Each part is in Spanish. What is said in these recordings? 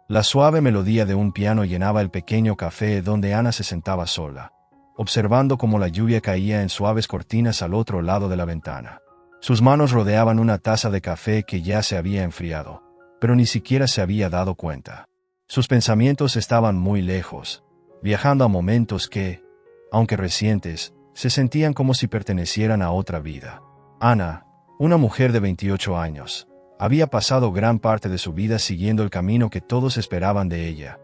La suave melodía de un piano llenaba el pequeño café donde Ana se sentaba sola, observando cómo la lluvia caía en suaves cortinas al otro lado de la ventana. Sus manos rodeaban una taza de café que ya se había enfriado, pero ni siquiera se había dado cuenta. Sus pensamientos estaban muy lejos, viajando a momentos que, aunque recientes, se sentían como si pertenecieran a otra vida. Ana, una mujer de 28 años, había pasado gran parte de su vida siguiendo el camino que todos esperaban de ella.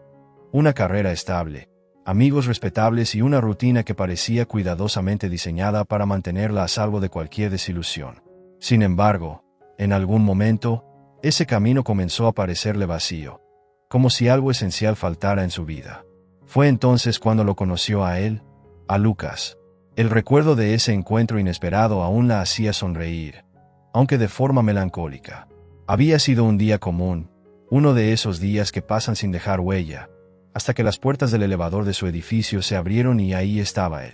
Una carrera estable, amigos respetables y una rutina que parecía cuidadosamente diseñada para mantenerla a salvo de cualquier desilusión. Sin embargo, en algún momento, ese camino comenzó a parecerle vacío, como si algo esencial faltara en su vida. Fue entonces cuando lo conoció a él, a Lucas. El recuerdo de ese encuentro inesperado aún la hacía sonreír, aunque de forma melancólica. Había sido un día común, uno de esos días que pasan sin dejar huella, hasta que las puertas del elevador de su edificio se abrieron y ahí estaba él.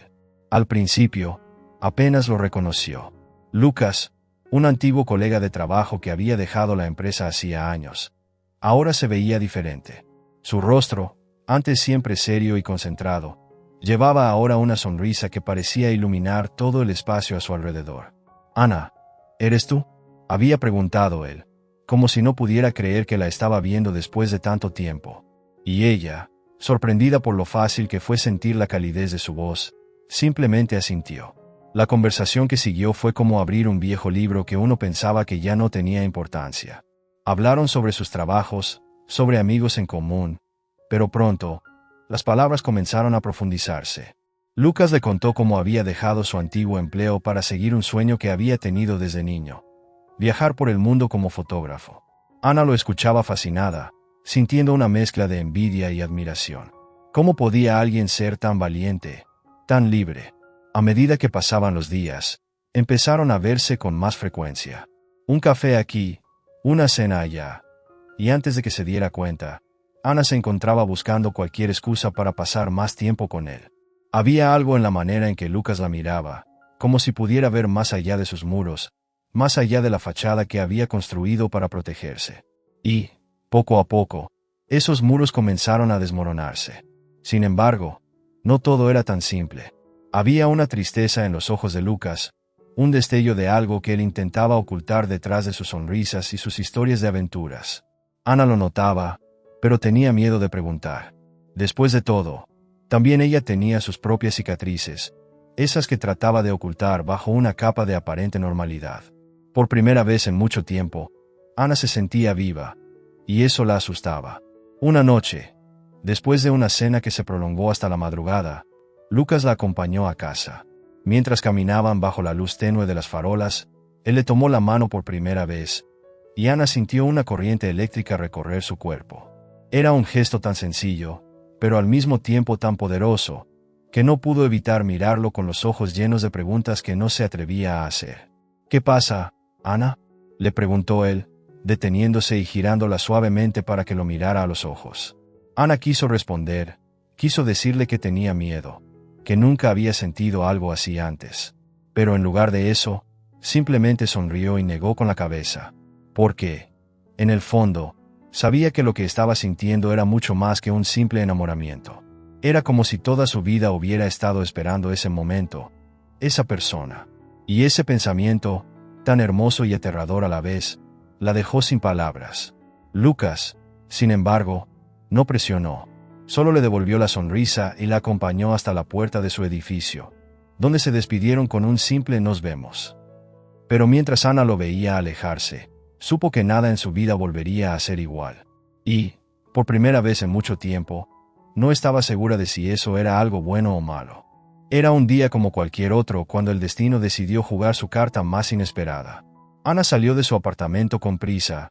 Al principio, apenas lo reconoció. Lucas, un antiguo colega de trabajo que había dejado la empresa hacía años, ahora se veía diferente. Su rostro, antes siempre serio y concentrado, llevaba ahora una sonrisa que parecía iluminar todo el espacio a su alrededor. «Ana, ¿eres tú?», había preguntado él, como si no pudiera creer que la estaba viendo después de tanto tiempo. Y ella, sorprendida por lo fácil que fue sentir la calidez de su voz, simplemente asintió. La conversación que siguió fue como abrir un viejo libro que uno pensaba que ya no tenía importancia. Hablaron sobre sus trabajos, sobre amigos en común, pero pronto, las palabras comenzaron a profundizarse. Lucas le contó cómo había dejado su antiguo empleo para seguir un sueño que había tenido desde niño: viajar por el mundo como fotógrafo. Ana lo escuchaba fascinada, sintiendo una mezcla de envidia y admiración. ¿Cómo podía alguien ser tan valiente, tan libre? A medida que pasaban los días, empezaron a verse con más frecuencia. Un café aquí, una cena allá. Y antes de que se diera cuenta, Ana se encontraba buscando cualquier excusa para pasar más tiempo con él. Había algo en la manera en que Lucas la miraba, como si pudiera ver más allá de sus muros, más allá de la fachada que había construido para protegerse. Y, poco a poco, esos muros comenzaron a desmoronarse. Sin embargo, no todo era tan simple. Había una tristeza en los ojos de Lucas, un destello de algo que él intentaba ocultar detrás de sus sonrisas y sus historias de aventuras. Ana lo notaba, pero tenía miedo de preguntar. Después de todo, también ella tenía sus propias cicatrices, esas que trataba de ocultar bajo una capa de aparente normalidad. Por primera vez en mucho tiempo, Ana se sentía viva, y eso la asustaba. Una noche, después de una cena que se prolongó hasta la madrugada, Lucas la acompañó a casa. Mientras caminaban bajo la luz tenue de las farolas, él le tomó la mano por primera vez, y Ana sintió una corriente eléctrica recorrer su cuerpo. Era un gesto tan sencillo, pero al mismo tiempo tan poderoso, que no pudo evitar mirarlo con los ojos llenos de preguntas que no se atrevía a hacer. «¿Qué pasa, Ana?», le preguntó él, deteniéndose y girándola suavemente para que lo mirara a los ojos. Ana quiso responder, quiso decirle que tenía miedo, que nunca había sentido algo así antes. Pero en lugar de eso, simplemente sonrió y negó con la cabeza. Porque, en el fondo, sabía que lo que estaba sintiendo era mucho más que un simple enamoramiento. Era como si toda su vida hubiera estado esperando ese momento, esa persona. Y ese pensamiento, tan hermoso y aterrador a la vez, la dejó sin palabras. Lucas, sin embargo, no presionó. Solo le devolvió la sonrisa y la acompañó hasta la puerta de su edificio, donde se despidieron con un simple «nos vemos». Pero mientras Ana lo veía alejarse, supo que nada en su vida volvería a ser igual. Y, por primera vez en mucho tiempo, no estaba segura de si eso era algo bueno o malo. Era un día como cualquier otro cuando el destino decidió jugar su carta más inesperada. Ana salió de su apartamento con prisa,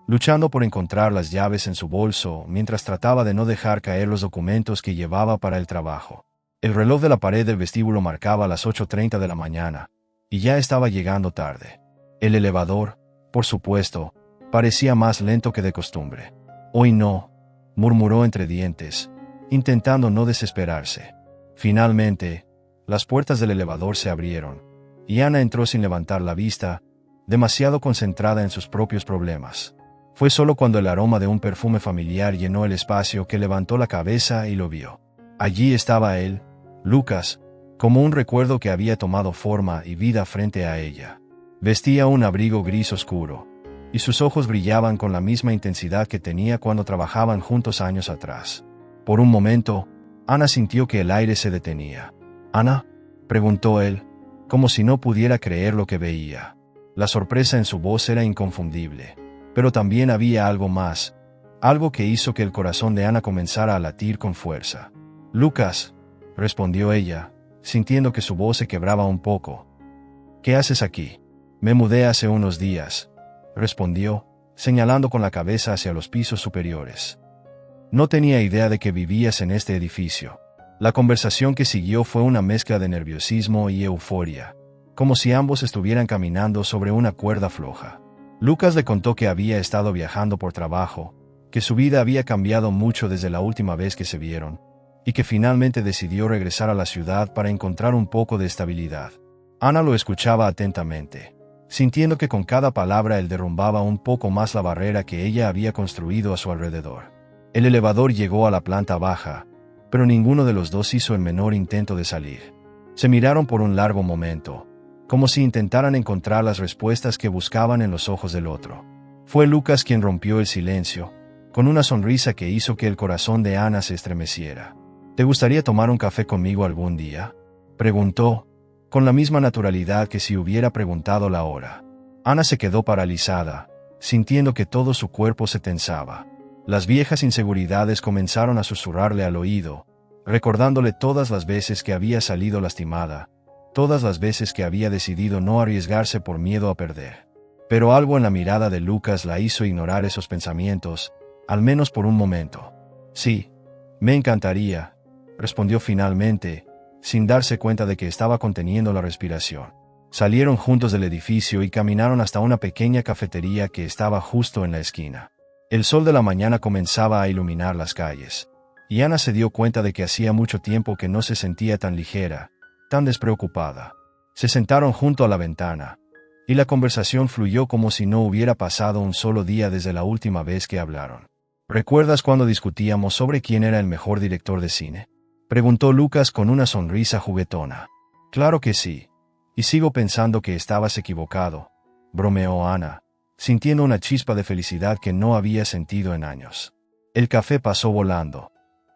luchando por encontrar las llaves en su bolso mientras trataba de no dejar caer los documentos que llevaba para el trabajo. El reloj de la pared del vestíbulo marcaba las 8:30 de la mañana, y ya estaba llegando tarde. El elevador, por supuesto, parecía más lento que de costumbre. «Hoy no», murmuró entre dientes, intentando no desesperarse. Finalmente, las puertas del elevador se abrieron, y Ana entró sin levantar la vista, demasiado concentrada en sus propios problemas. Fue solo cuando el aroma de un perfume familiar llenó el espacio que levantó la cabeza y lo vio. Allí estaba él, Lucas, como un recuerdo que había tomado forma y vida frente a ella. Vestía un abrigo gris oscuro, y sus ojos brillaban con la misma intensidad que tenía cuando trabajaban juntos años atrás. Por un momento, Ana sintió que el aire se detenía. «¿Ana?», preguntó él, como si no pudiera creer lo que veía. La sorpresa en su voz era inconfundible, pero también había algo más, algo que hizo que el corazón de Ana comenzara a latir con fuerza. «Lucas», respondió ella, sintiendo que su voz se quebraba un poco. «¿Qué haces aquí?». «Me mudé hace unos días», respondió, señalando con la cabeza hacia los pisos superiores. «No tenía idea de que vivías en este edificio». La conversación que siguió fue una mezcla de nerviosismo y euforia, como si ambos estuvieran caminando sobre una cuerda floja. Lucas le contó que había estado viajando por trabajo, que su vida había cambiado mucho desde la última vez que se vieron, y que finalmente decidió regresar a la ciudad para encontrar un poco de estabilidad. Ana lo escuchaba atentamente, sintiendo que con cada palabra él derrumbaba un poco más la barrera que ella había construido a su alrededor. El elevador llegó a la planta baja, pero ninguno de los dos hizo el menor intento de salir. Se miraron por un largo momento, como si intentaran encontrar las respuestas que buscaban en los ojos del otro. Fue Lucas quien rompió el silencio, con una sonrisa que hizo que el corazón de Ana se estremeciera. «¿Te gustaría tomar un café conmigo algún día?», preguntó, con la misma naturalidad que si hubiera preguntado la hora. Ana se quedó paralizada, sintiendo que todo su cuerpo se tensaba. Las viejas inseguridades comenzaron a susurrarle al oído, recordándole todas las veces que había salido lastimada, todas las veces que había decidido no arriesgarse por miedo a perder. Pero algo en la mirada de Lucas la hizo ignorar esos pensamientos, al menos por un momento. «Sí, me encantaría», respondió finalmente, sin darse cuenta de que estaba conteniendo la respiración. Salieron juntos del edificio y caminaron hasta una pequeña cafetería que estaba justo en la esquina. El sol de la mañana comenzaba a iluminar las calles, y Ana se dio cuenta de que hacía mucho tiempo que no se sentía tan ligera, tan despreocupada. Se sentaron junto a la ventana, y la conversación fluyó como si no hubiera pasado un solo día desde la última vez que hablaron. «¿Recuerdas cuando discutíamos sobre quién era el mejor director de cine?», preguntó Lucas con una sonrisa juguetona. «Claro que sí, y sigo pensando que estabas equivocado», bromeó Ana, sintiendo una chispa de felicidad que no había sentido en años. El café pasó volando,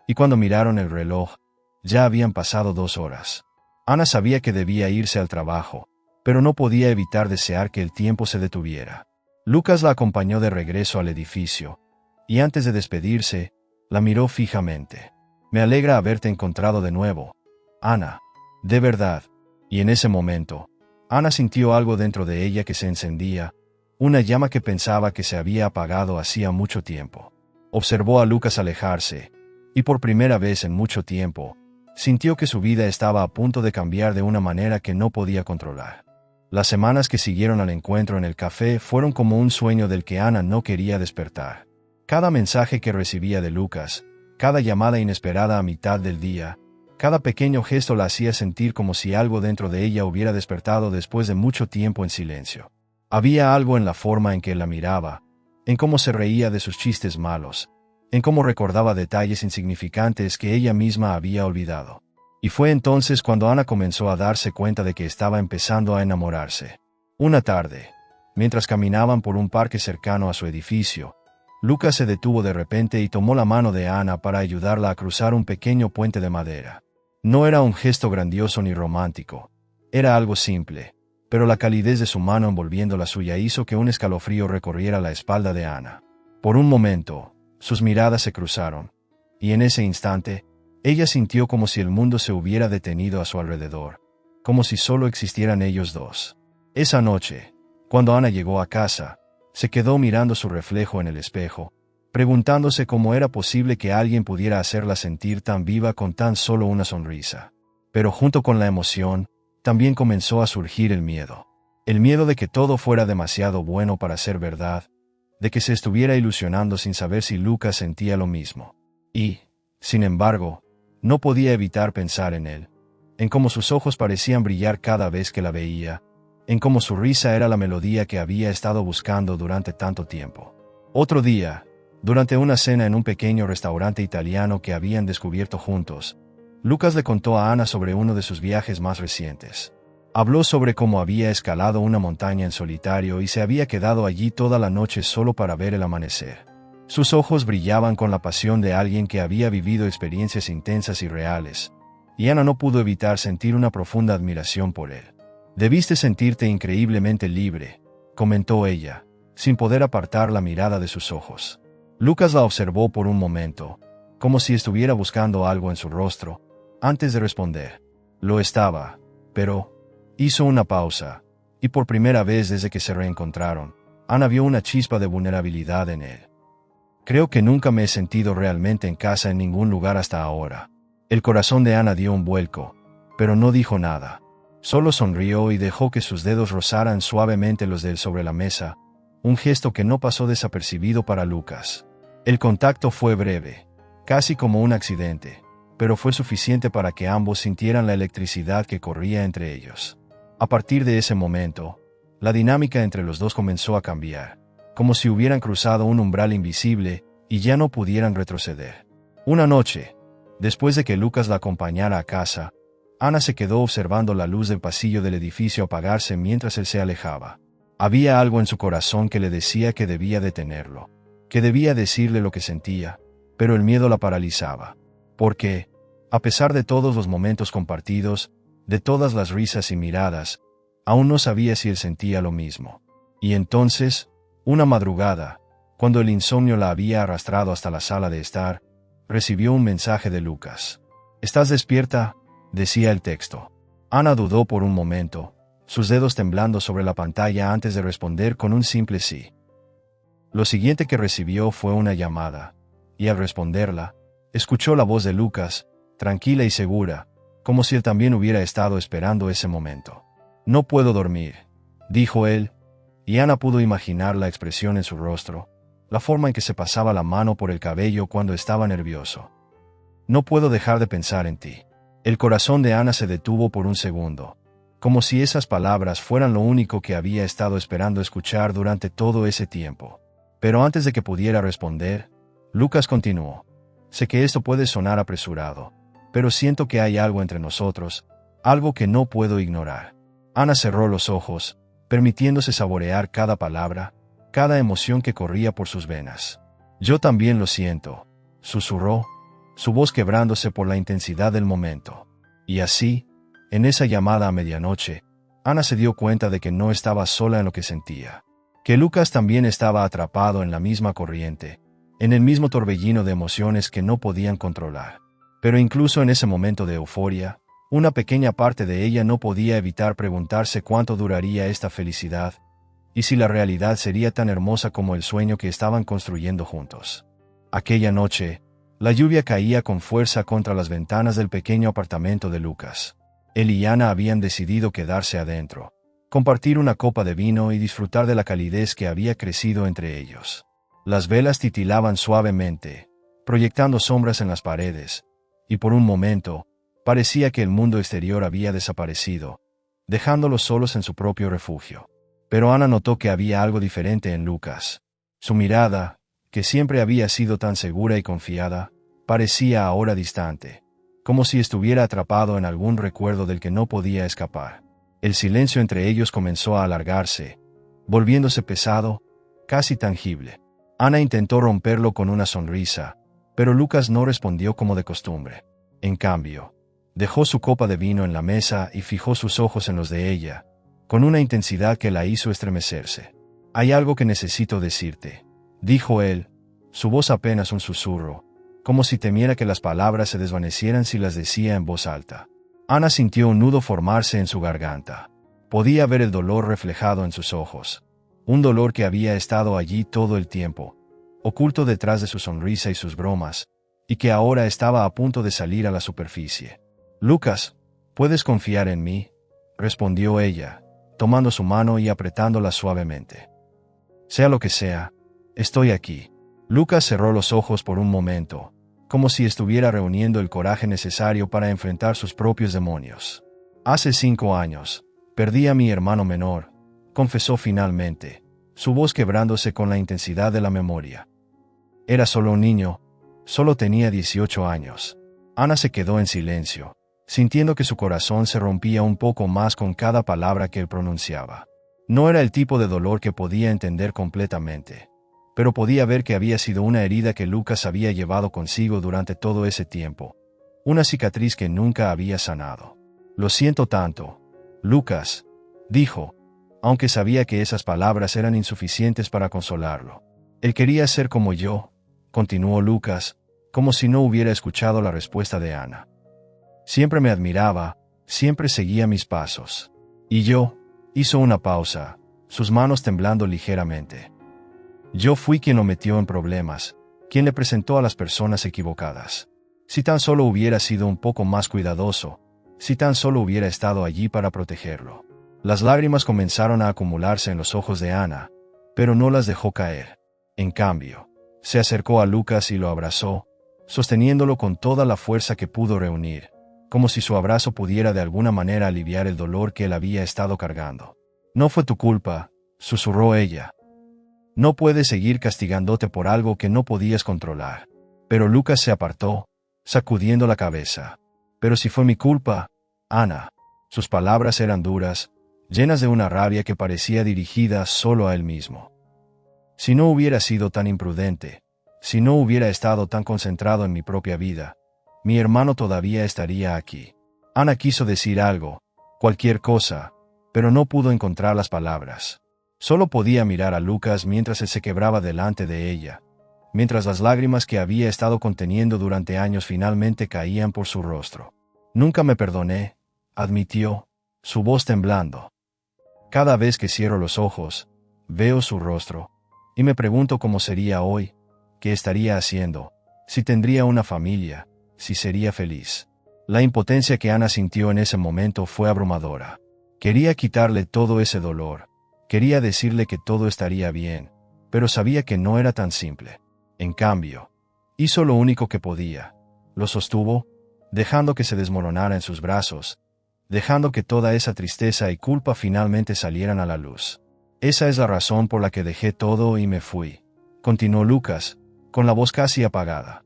y cuando miraron el reloj, ya habían pasado 2 horas. Ana sabía que debía irse al trabajo, pero no podía evitar desear que el tiempo se detuviera. Lucas la acompañó de regreso al edificio, y antes de despedirse, la miró fijamente. «Me alegra haberte encontrado de nuevo, Ana, de verdad». Y en ese momento, Ana sintió algo dentro de ella que se encendía, una llama que pensaba que se había apagado hacía mucho tiempo. Observó a Lucas alejarse, y por primera vez en mucho tiempo, sintió que su vida estaba a punto de cambiar de una manera que no podía controlar. Las semanas que siguieron al encuentro en el café fueron como un sueño del que Ana no quería despertar. Cada mensaje que recibía de Lucas, cada llamada inesperada a mitad del día, cada pequeño gesto la hacía sentir como si algo dentro de ella hubiera despertado después de mucho tiempo en silencio. Había algo en la forma en que él la miraba, en cómo se reía de sus chistes malos, en cómo recordaba detalles insignificantes que ella misma había olvidado. Y fue entonces cuando Ana comenzó a darse cuenta de que estaba empezando a enamorarse. Una tarde, mientras caminaban por un parque cercano a su edificio, Lucas se detuvo de repente y tomó la mano de Ana para ayudarla a cruzar un pequeño puente de madera. No era un gesto grandioso ni romántico, era algo simple, pero la calidez de su mano envolviendo la suya hizo que un escalofrío recorriera la espalda de Ana. Por un momento, sus miradas se cruzaron, y en ese instante, ella sintió como si el mundo se hubiera detenido a su alrededor, como si solo existieran ellos dos. Esa noche, cuando Ana llegó a casa, se quedó mirando su reflejo en el espejo, preguntándose cómo era posible que alguien pudiera hacerla sentir tan viva con tan solo una sonrisa. Pero junto con la emoción, también comenzó a surgir el miedo. El miedo de que todo fuera demasiado bueno para ser verdad, de que se estuviera ilusionando sin saber si Lucas sentía lo mismo. Y, sin embargo, no podía evitar pensar en él, en cómo sus ojos parecían brillar cada vez que la veía, en cómo su risa era la melodía que había estado buscando durante tanto tiempo. Otro día, durante una cena en un pequeño restaurante italiano que habían descubierto juntos, Lucas le contó a Ana sobre uno de sus viajes más recientes. Habló sobre cómo había escalado una montaña en solitario y se había quedado allí toda la noche solo para ver el amanecer. Sus ojos brillaban con la pasión de alguien que había vivido experiencias intensas y reales, y Ana no pudo evitar sentir una profunda admiración por él. «Debiste sentirte increíblemente libre», comentó ella, sin poder apartar la mirada de sus ojos. Lucas la observó por un momento, como si estuviera buscando algo en su rostro, antes de responder. Lo estaba, pero hizo una pausa, y por primera vez desde que se reencontraron, Ana vio una chispa de vulnerabilidad en él. «Creo que nunca me he sentido realmente en casa en ningún lugar hasta ahora». El corazón de Ana dio un vuelco, pero no dijo nada. Solo sonrió y dejó que sus dedos rozaran suavemente los de él sobre la mesa, un gesto que no pasó desapercibido para Lucas. El contacto fue breve, casi como un accidente, pero fue suficiente para que ambos sintieran la electricidad que corría entre ellos. A partir de ese momento, la dinámica entre los dos comenzó a cambiar, como si hubieran cruzado un umbral invisible y ya no pudieran retroceder. Una noche, después de que Lucas la acompañara a casa, Ana se quedó observando la luz del pasillo del edificio apagarse mientras él se alejaba. Había algo en su corazón que le decía que debía detenerlo, que debía decirle lo que sentía, pero el miedo la paralizaba. Porque, a pesar de todos los momentos compartidos, de todas las risas y miradas, aún no sabía si él sentía lo mismo. Y entonces, una madrugada, cuando el insomnio la había arrastrado hasta la sala de estar, recibió un mensaje de Lucas. «¿Estás despierta?», decía el texto. Ana dudó por un momento, sus dedos temblando sobre la pantalla antes de responder con un simple sí. Lo siguiente que recibió fue una llamada, y al responderla, escuchó la voz de Lucas, tranquila y segura, como si él también hubiera estado esperando ese momento. «No puedo dormir», dijo él, y Ana pudo imaginar la expresión en su rostro, la forma en que se pasaba la mano por el cabello cuando estaba nervioso. «No puedo dejar de pensar en ti». El corazón de Ana se detuvo por un segundo, como si esas palabras fueran lo único que había estado esperando escuchar durante todo ese tiempo. Pero antes de que pudiera responder, Lucas continuó. «Sé que esto puede sonar apresurado, pero siento que hay algo entre nosotros, algo que no puedo ignorar». Ana cerró los ojos, permitiéndose saborear cada palabra, cada emoción que corría por sus venas. «Yo también lo siento», susurró, su voz quebrándose por la intensidad del momento. Y así, en esa llamada a medianoche, Ana se dio cuenta de que no estaba sola en lo que sentía, que Lucas también estaba atrapado en la misma corriente, en el mismo torbellino de emociones que no podían controlar. Pero incluso en ese momento de euforia, una pequeña parte de ella no podía evitar preguntarse cuánto duraría esta felicidad, y si la realidad sería tan hermosa como el sueño que estaban construyendo juntos. Aquella noche, la lluvia caía con fuerza contra las ventanas del pequeño apartamento de Lucas. Él y Ana habían decidido quedarse adentro, compartir una copa de vino y disfrutar de la calidez que había crecido entre ellos. Las velas titilaban suavemente, proyectando sombras en las paredes, y por un momento, parecía que el mundo exterior había desaparecido, dejándolos solos en su propio refugio. Pero Ana notó que había algo diferente en Lucas. Su mirada, que siempre había sido tan segura y confiada, parecía ahora distante, como si estuviera atrapado en algún recuerdo del que no podía escapar. El silencio entre ellos comenzó a alargarse, volviéndose pesado, casi tangible. Ana intentó romperlo con una sonrisa, pero Lucas no respondió como de costumbre. En cambio, dejó su copa de vino en la mesa y fijó sus ojos en los de ella, con una intensidad que la hizo estremecerse. «Hay algo que necesito decirte», dijo él, su voz apenas un susurro, como si temiera que las palabras se desvanecieran si las decía en voz alta. Ana sintió un nudo formarse en su garganta. Podía ver el dolor reflejado en sus ojos, un dolor que había estado allí todo el tiempo, oculto detrás de su sonrisa y sus bromas, y que ahora estaba a punto de salir a la superficie. «Lucas, ¿puedes confiar en mí?», respondió ella, tomando su mano y apretándola suavemente. «Sea lo que sea, estoy aquí». Lucas cerró los ojos por un momento, como si estuviera reuniendo el coraje necesario para enfrentar sus propios demonios. «Hace 5 años, perdí a mi hermano menor», confesó finalmente, su voz quebrándose con la intensidad de la memoria. Era solo un niño, solo tenía 18 años. Ana se quedó en silencio, sintiendo que su corazón se rompía un poco más con cada palabra que él pronunciaba. No era el tipo de dolor que podía entender completamente, pero podía ver que había sido una herida que Lucas había llevado consigo durante todo ese tiempo, una cicatriz que nunca había sanado. «Lo siento tanto, Lucas», dijo, aunque sabía que esas palabras eran insuficientes para consolarlo. «Él quería ser como yo», continuó Lucas, como si no hubiera escuchado la respuesta de Ana. «Siempre me admiraba, siempre seguía mis pasos. Y yo», hizo una pausa, sus manos temblando ligeramente. «Yo fui quien lo metió en problemas, quien le presentó a las personas equivocadas. Si tan solo hubiera sido un poco más cuidadoso, si tan solo hubiera estado allí para protegerlo». Las lágrimas comenzaron a acumularse en los ojos de Ana, pero no las dejó caer. En cambio, se acercó a Lucas y lo abrazó, sosteniéndolo con toda la fuerza que pudo reunir, como si su abrazo pudiera de alguna manera aliviar el dolor que él había estado cargando. «No fue tu culpa», susurró ella. «No puedes seguir castigándote por algo que no podías controlar». Pero Lucas se apartó, sacudiendo la cabeza. «Pero si fue mi culpa, Ana». Sus palabras eran duras, llenas de una rabia que parecía dirigida solo a él mismo. «Si no hubiera sido tan imprudente, si no hubiera estado tan concentrado en mi propia vida, mi hermano todavía estaría aquí». Ana quiso decir algo, cualquier cosa, pero no pudo encontrar las palabras. Solo podía mirar a Lucas mientras él se quebraba delante de ella, mientras las lágrimas que había estado conteniendo durante años finalmente caían por su rostro. «Nunca me perdoné», admitió, su voz temblando. «Cada vez que cierro los ojos, veo su rostro, y me pregunto cómo sería hoy, qué estaría haciendo, si tendría una familia, si sería feliz». La impotencia que Ana sintió en ese momento fue abrumadora. Quería quitarle todo ese dolor, quería decirle que todo estaría bien, pero sabía que no era tan simple. En cambio, hizo lo único que podía, lo sostuvo, dejando que se desmoronara en sus brazos, dejando que toda esa tristeza y culpa finalmente salieran a la luz. «Esa es la razón por la que dejé todo y me fui», continuó Lucas, con la voz casi apagada.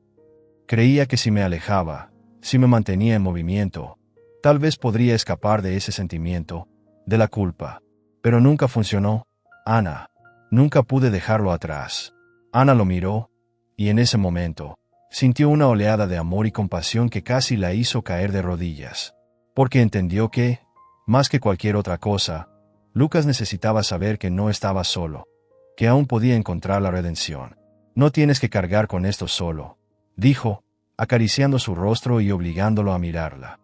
«Creía que si me alejaba, si me mantenía en movimiento, tal vez podría escapar de ese sentimiento, de la culpa. Pero nunca funcionó, Ana. Nunca pude dejarlo atrás». Ana lo miró, y en ese momento, sintió una oleada de amor y compasión que casi la hizo caer de rodillas. Porque entendió que, más que cualquier otra cosa, Lucas necesitaba saber que no estaba solo, que aún podía encontrar la redención. «No tienes que cargar con esto solo», dijo, acariciando su rostro y obligándolo a mirarla.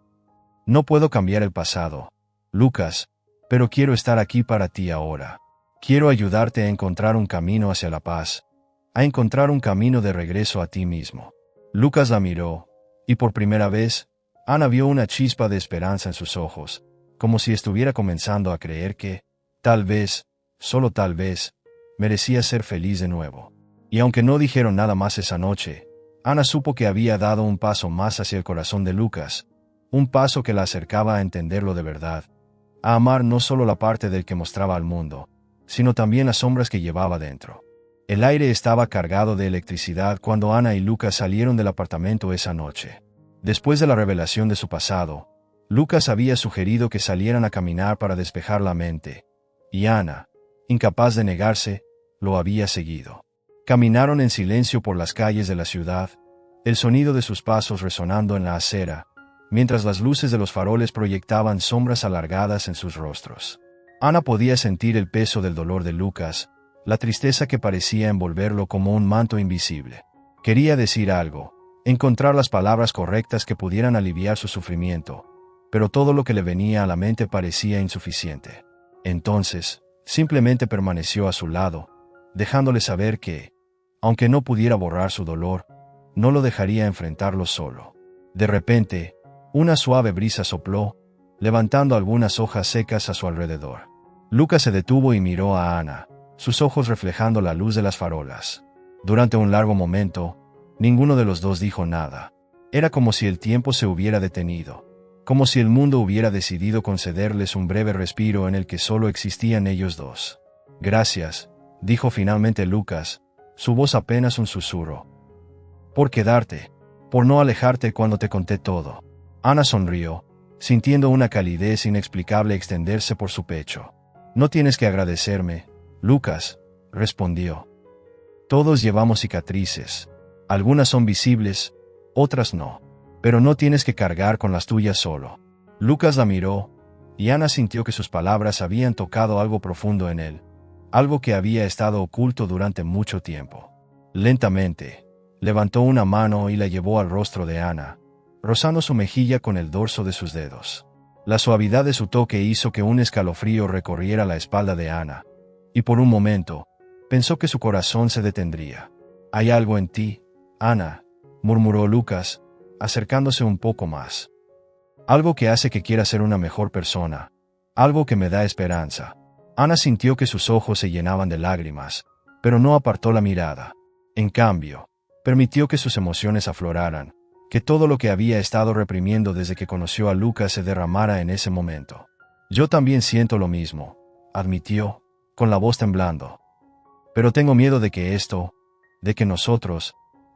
«No puedo cambiar el pasado, Lucas, pero quiero estar aquí para ti ahora. Quiero ayudarte a encontrar un camino hacia la paz, a encontrar un camino de regreso a ti mismo». Lucas la miró, y por primera vez, Ana vio una chispa de esperanza en sus ojos, como si estuviera comenzando a creer que, tal vez, solo tal vez, merecía ser feliz de nuevo. Y aunque no dijeron nada más esa noche, Ana supo que había dado un paso más hacia el corazón de Lucas, un paso que la acercaba a entenderlo de verdad, a amar no solo la parte del que mostraba al mundo, sino también las sombras que llevaba dentro. El aire estaba cargado de electricidad cuando Ana y Lucas salieron del apartamento esa noche. Después de la revelación de su pasado, Lucas había sugerido que salieran a caminar para despejar la mente, y Ana, incapaz de negarse, lo había seguido. Caminaron en silencio por las calles de la ciudad, el sonido de sus pasos resonando en la acera, mientras las luces de los faroles proyectaban sombras alargadas en sus rostros. Ana podía sentir el peso del dolor de Lucas, la tristeza que parecía envolverlo como un manto invisible. Quería decir algo, encontrar las palabras correctas que pudieran aliviar su sufrimiento, pero todo lo que le venía a la mente parecía insuficiente. Entonces, simplemente permaneció a su lado, dejándole saber que, aunque no pudiera borrar su dolor, no lo dejaría enfrentarlo solo. De repente, una suave brisa sopló, levantando algunas hojas secas a su alrededor. Lucas se detuvo y miró a Ana, sus ojos reflejando la luz de las farolas. Durante un largo momento, ninguno de los dos dijo nada. Era como si el tiempo se hubiera detenido, como si el mundo hubiera decidido concederles un breve respiro en el que solo existían ellos dos. «Gracias», dijo finalmente Lucas, su voz apenas un susurro. Por quedarte, por no alejarte cuando te conté todo. Ana sonrió, sintiendo una calidez inexplicable extenderse por su pecho. No tienes que agradecerme, Lucas, respondió. Todos llevamos cicatrices. Algunas son visibles, otras no. Pero no tienes que cargar con las tuyas solo. Lucas la miró, y Ana sintió que sus palabras habían tocado algo profundo en él, algo que había estado oculto durante mucho tiempo. Lentamente, levantó una mano y la llevó al rostro de Ana, rozando su mejilla con el dorso de sus dedos. La suavidad de su toque hizo que un escalofrío recorriera la espalda de Ana, y por un momento, pensó que su corazón se detendría. «Hay algo en ti, Ana», murmuró Lucas, acercándose un poco más. «Algo que hace que quiera ser una mejor persona, algo que me da esperanza». Ana sintió que sus ojos se llenaban de lágrimas, pero no apartó la mirada. En cambio, permitió que sus emociones afloraran, que todo lo que había estado reprimiendo desde que conoció a Lucas se derramara en ese momento. «Yo también siento lo mismo», admitió, con la voz temblando. «Pero tengo miedo de que esto, de que nosotros,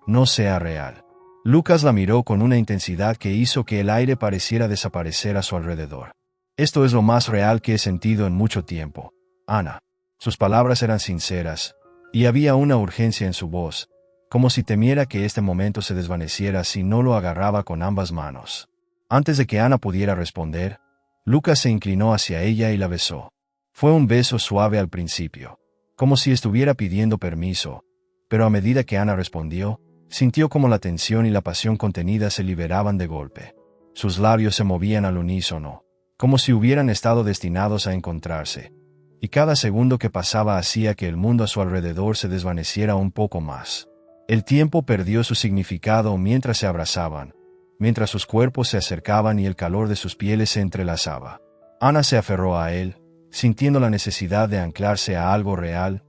no sea real». Lucas la miró con una intensidad que hizo que el aire pareciera desaparecer a su alrededor. «Esto es lo más real que he sentido en mucho tiempo, Ana». Sus palabras eran sinceras, y había una urgencia en su voz, como si temiera que este momento se desvaneciera si no lo agarraba con ambas manos. Antes de que Ana pudiera responder, Lucas se inclinó hacia ella y la besó. Fue un beso suave al principio, como si estuviera pidiendo permiso, pero a medida que Ana respondió, sintió como la tensión y la pasión contenida se liberaban de golpe. Sus labios se movían al unísono, como si hubieran estado destinados a encontrarse, y cada segundo que pasaba hacía que el mundo a su alrededor se desvaneciera un poco más. El tiempo perdió su significado mientras se abrazaban, mientras sus cuerpos se acercaban y el calor de sus pieles se entrelazaba. Ana se aferró a él, sintiendo la necesidad de anclarse a algo real,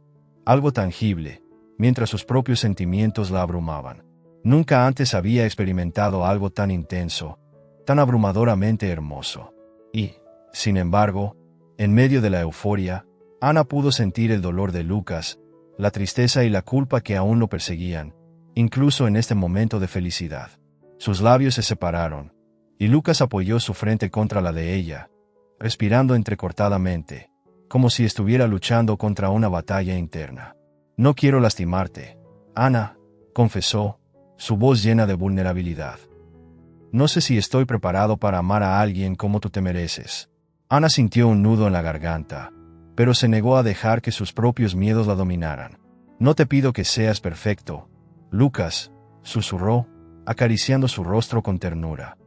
algo tangible, mientras sus propios sentimientos la abrumaban. Nunca antes había experimentado algo tan intenso, tan abrumadoramente hermoso. Y, sin embargo, en medio de la euforia, Ana pudo sentir el dolor de Lucas, la tristeza y la culpa que aún lo perseguían, incluso en este momento de felicidad. Sus labios se separaron, y Lucas apoyó su frente contra la de ella, respirando entrecortadamente, como si estuviera luchando contra una batalla interna. «No quiero lastimarte, Ana», confesó, su voz llena de vulnerabilidad. «No sé si estoy preparado para amar a alguien como tú te mereces». Ana sintió un nudo en la garganta, pero se negó a dejar que sus propios miedos la dominaran. «No te pido que seas perfecto, Lucas», susurró, acariciando su rostro con ternura.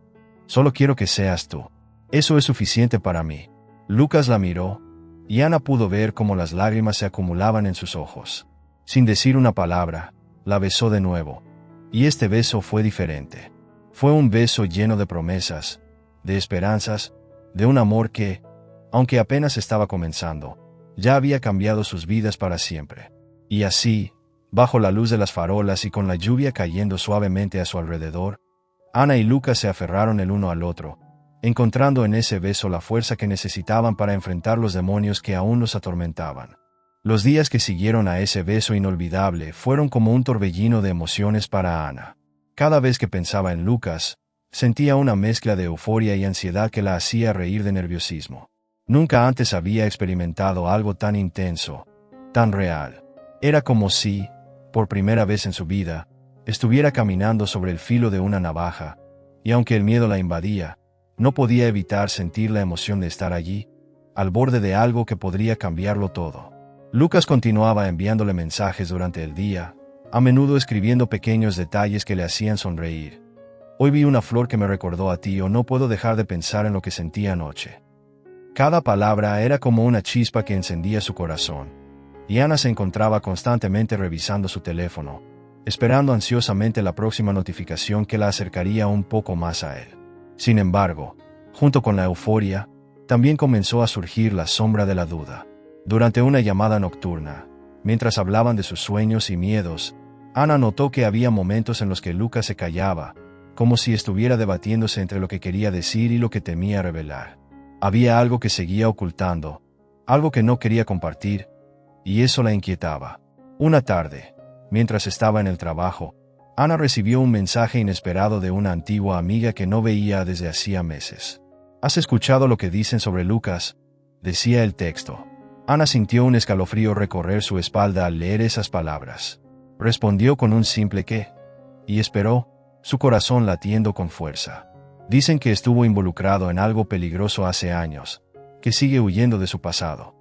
«Solo quiero que seas tú. Eso es suficiente para mí». Lucas la miró, y Ana pudo ver cómo las lágrimas se acumulaban en sus ojos. Sin decir una palabra, la besó de nuevo, y este beso fue diferente. Fue un beso lleno de promesas, de esperanzas, de un amor que, aunque apenas estaba comenzando, ya había cambiado sus vidas para siempre. Y así, bajo la luz de las farolas y con la lluvia cayendo suavemente a su alrededor, Ana y Lucas se aferraron el uno al otro, encontrando en ese beso la fuerza que necesitaban para enfrentar los demonios que aún los atormentaban. Los días que siguieron a ese beso inolvidable fueron como un torbellino de emociones para Ana. Cada vez que pensaba en Lucas, sentía una mezcla de euforia y ansiedad que la hacía reír de nerviosismo. Nunca antes había experimentado algo tan intenso, tan real. Era como si, por primera vez en su vida, estuviera caminando sobre el filo de una navaja, y aunque el miedo la invadía, no podía evitar sentir la emoción de estar allí, al borde de algo que podría cambiarlo todo. Lucas continuaba enviándole mensajes durante el día, a menudo escribiendo pequeños detalles que le hacían sonreír. «Hoy vi una flor que me recordó a ti» o «No puedo dejar de pensar en lo que sentí anoche». Cada palabra era como una chispa que encendía su corazón, y Ana se encontraba constantemente revisando su teléfono, esperando ansiosamente la próxima notificación que la acercaría un poco más a él. Sin embargo, junto con la euforia, también comenzó a surgir la sombra de la duda. Durante una llamada nocturna, mientras hablaban de sus sueños y miedos, Ana notó que había momentos en los que Lucas se callaba, como si estuviera debatiéndose entre lo que quería decir y lo que temía revelar. Había algo que seguía ocultando, algo que no quería compartir, y eso la inquietaba. Una tarde, mientras estaba en el trabajo, Ana recibió un mensaje inesperado de una antigua amiga que no veía desde hacía meses. ¿Has escuchado lo que dicen sobre Lucas?, decía el texto. Ana sintió un escalofrío recorrer su espalda al leer esas palabras. Respondió con un simple «¿qué?», y esperó, su corazón latiendo con fuerza. Dicen que estuvo involucrado en algo peligroso hace años, que sigue huyendo de su pasado.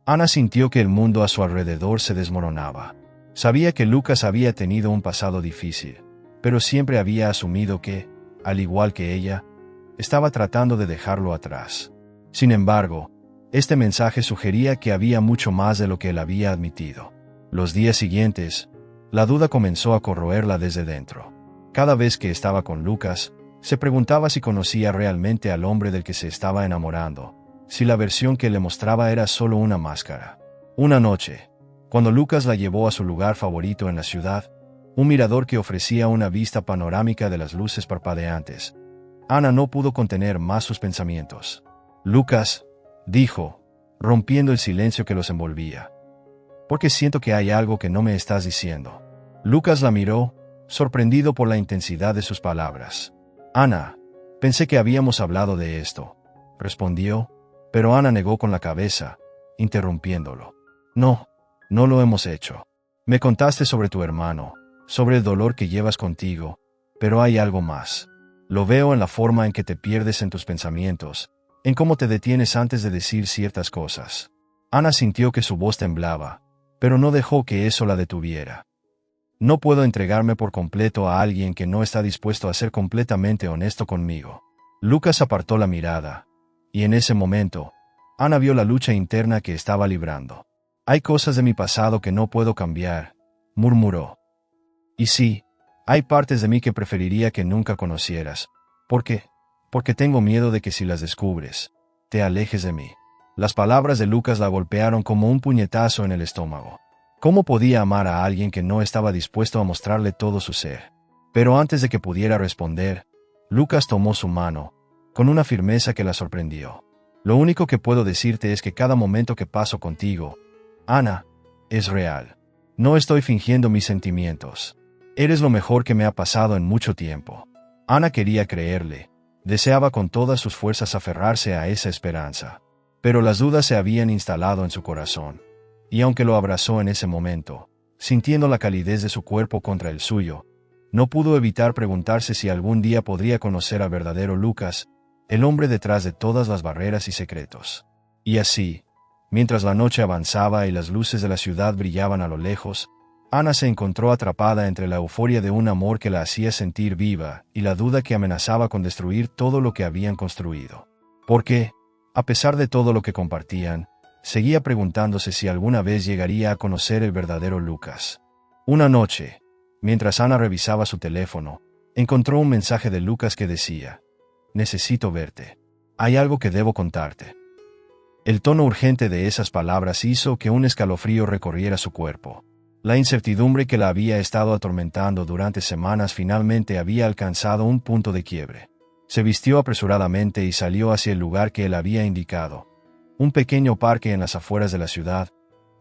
Ana sintió que el mundo a su alrededor se desmoronaba. Sabía que Lucas había tenido un pasado difícil, pero siempre había asumido que, al igual que ella, estaba tratando de dejarlo atrás. Sin embargo, este mensaje sugería que había mucho más de lo que él había admitido. Los días siguientes, la duda comenzó a corroerla desde dentro. Cada vez que estaba con Lucas, se preguntaba si conocía realmente al hombre del que se estaba enamorando, si la versión que le mostraba era solo una máscara. Una noche, cuando Lucas la llevó a su lugar favorito en la ciudad, un mirador que ofrecía una vista panorámica de las luces parpadeantes, Ana no pudo contener más sus pensamientos. «Lucas», dijo, rompiendo el silencio que los envolvía, «porque siento que hay algo que no me estás diciendo». Lucas la miró, sorprendido por la intensidad de sus palabras. «Ana, pensé que habíamos hablado de esto», respondió, pero Ana negó con la cabeza, interrumpiéndolo. «No, no lo hemos hecho. Me contaste sobre tu hermano, sobre el dolor que llevas contigo, pero hay algo más. Lo veo en la forma en que te pierdes en tus pensamientos, en cómo te detienes antes de decir ciertas cosas». Ana sintió que su voz temblaba, pero no dejó que eso la detuviera. «No puedo entregarme por completo a alguien que no está dispuesto a ser completamente honesto conmigo». Lucas apartó la mirada, y en ese momento, Ana vio la lucha interna que estaba librando. «Hay cosas de mi pasado que no puedo cambiar», murmuró. «Y sí, hay partes de mí que preferiría que nunca conocieras. ¿Por qué? Porque tengo miedo de que si las descubres, te alejes de mí». Las palabras de Lucas la golpearon como un puñetazo en el estómago. ¿Cómo podía amar a alguien que no estaba dispuesto a mostrarle todo su ser? Pero antes de que pudiera responder, Lucas tomó su mano, con una firmeza que la sorprendió. «Lo único que puedo decirte es que cada momento que paso contigo, Ana, es real. No estoy fingiendo mis sentimientos. Eres lo mejor que me ha pasado en mucho tiempo». Ana quería creerle, deseaba con todas sus fuerzas aferrarse a esa esperanza. Pero las dudas se habían instalado en su corazón, y aunque lo abrazó en ese momento, sintiendo la calidez de su cuerpo contra el suyo, no pudo evitar preguntarse si algún día podría conocer al verdadero Lucas, el hombre detrás de todas las barreras y secretos. Y así, mientras la noche avanzaba y las luces de la ciudad brillaban a lo lejos, Ana se encontró atrapada entre la euforia de un amor que la hacía sentir viva y la duda que amenazaba con destruir todo lo que habían construido. Porque, a pesar de todo lo que compartían, seguía preguntándose si alguna vez llegaría a conocer el verdadero Lucas. Una noche, mientras Ana revisaba su teléfono, encontró un mensaje de Lucas que decía: «Necesito verte. Hay algo que debo contarte». El tono urgente de esas palabras hizo que un escalofrío recorriera su cuerpo. La incertidumbre que la había estado atormentando durante semanas finalmente había alcanzado un punto de quiebre. Se vistió apresuradamente y salió hacia el lugar que él había indicado, un pequeño parque en las afueras de la ciudad,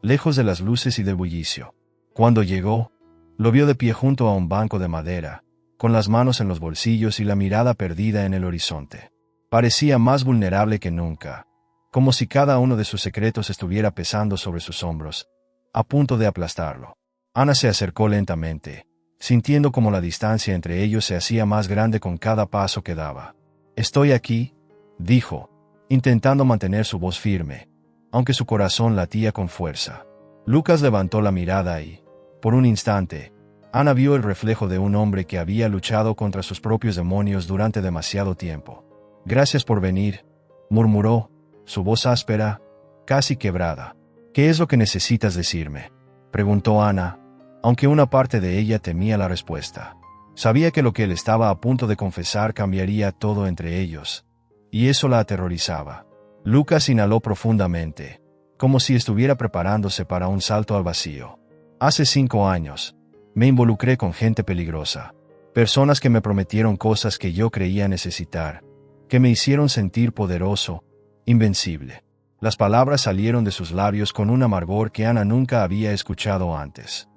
lejos de las luces y del bullicio. Cuando llegó, lo vio de pie junto a un banco de madera, con las manos en los bolsillos y la mirada perdida en el horizonte. Parecía más vulnerable que nunca, como si cada uno de sus secretos estuviera pesando sobre sus hombros, a punto de aplastarlo. Ana se acercó lentamente, sintiendo como la distancia entre ellos se hacía más grande con cada paso que daba. «Estoy aquí», dijo, intentando mantener su voz firme, aunque su corazón latía con fuerza. Lucas levantó la mirada y, por un instante, Ana vio el reflejo de un hombre que había luchado contra sus propios demonios durante demasiado tiempo. «Gracias por venir», murmuró, su voz áspera, casi quebrada. «¿Qué es lo que necesitas decirme?», preguntó Ana, aunque una parte de ella temía la respuesta. Sabía que lo que él estaba a punto de confesar cambiaría todo entre ellos, y eso la aterrorizaba. Lucas inhaló profundamente, como si estuviera preparándose para un salto al vacío. «Hace 5 años, me involucré con gente peligrosa, personas que me prometieron cosas que yo creía necesitar, que me hicieron sentir poderoso, invencible. Las palabras salieron de sus labios con un amargor que Ana nunca había escuchado antes.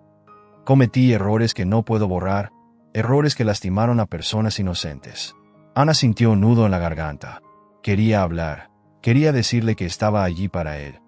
Cometí errores que no puedo borrar, errores que lastimaron a personas inocentes. Ana sintió un nudo en la garganta. Quería hablar, quería decirle que estaba allí para él,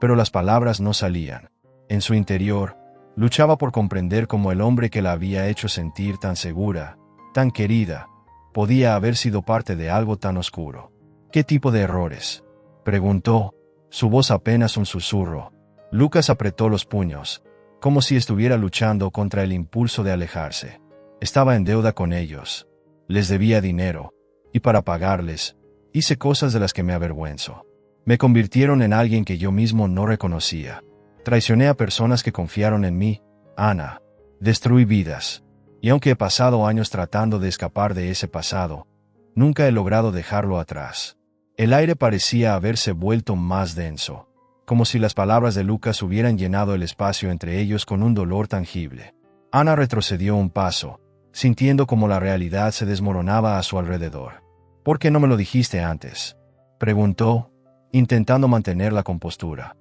pero las palabras no salían. En su interior, luchaba por comprender cómo el hombre que la había hecho sentir tan segura, tan querida, podía haber sido parte de algo tan oscuro. ¿Qué tipo de errores?, preguntó, su voz apenas un susurro. Lucas apretó los puños, como si estuviera luchando contra el impulso de alejarse. Estaba en deuda con ellos. Les debía dinero, y para pagarles, hice cosas de las que me avergüenzo. Me convirtieron en alguien que yo mismo no reconocía. Traicioné a personas que confiaron en mí, Ana. Destruí vidas. Y aunque he pasado años tratando de escapar de ese pasado, nunca he logrado dejarlo atrás. El aire parecía haberse vuelto más denso, como si las palabras de Lucas hubieran llenado el espacio entre ellos con un dolor tangible. Ana retrocedió un paso, sintiendo como la realidad se desmoronaba a su alrededor. ¿Por qué no me lo dijiste antes?, preguntó, intentando mantener la compostura.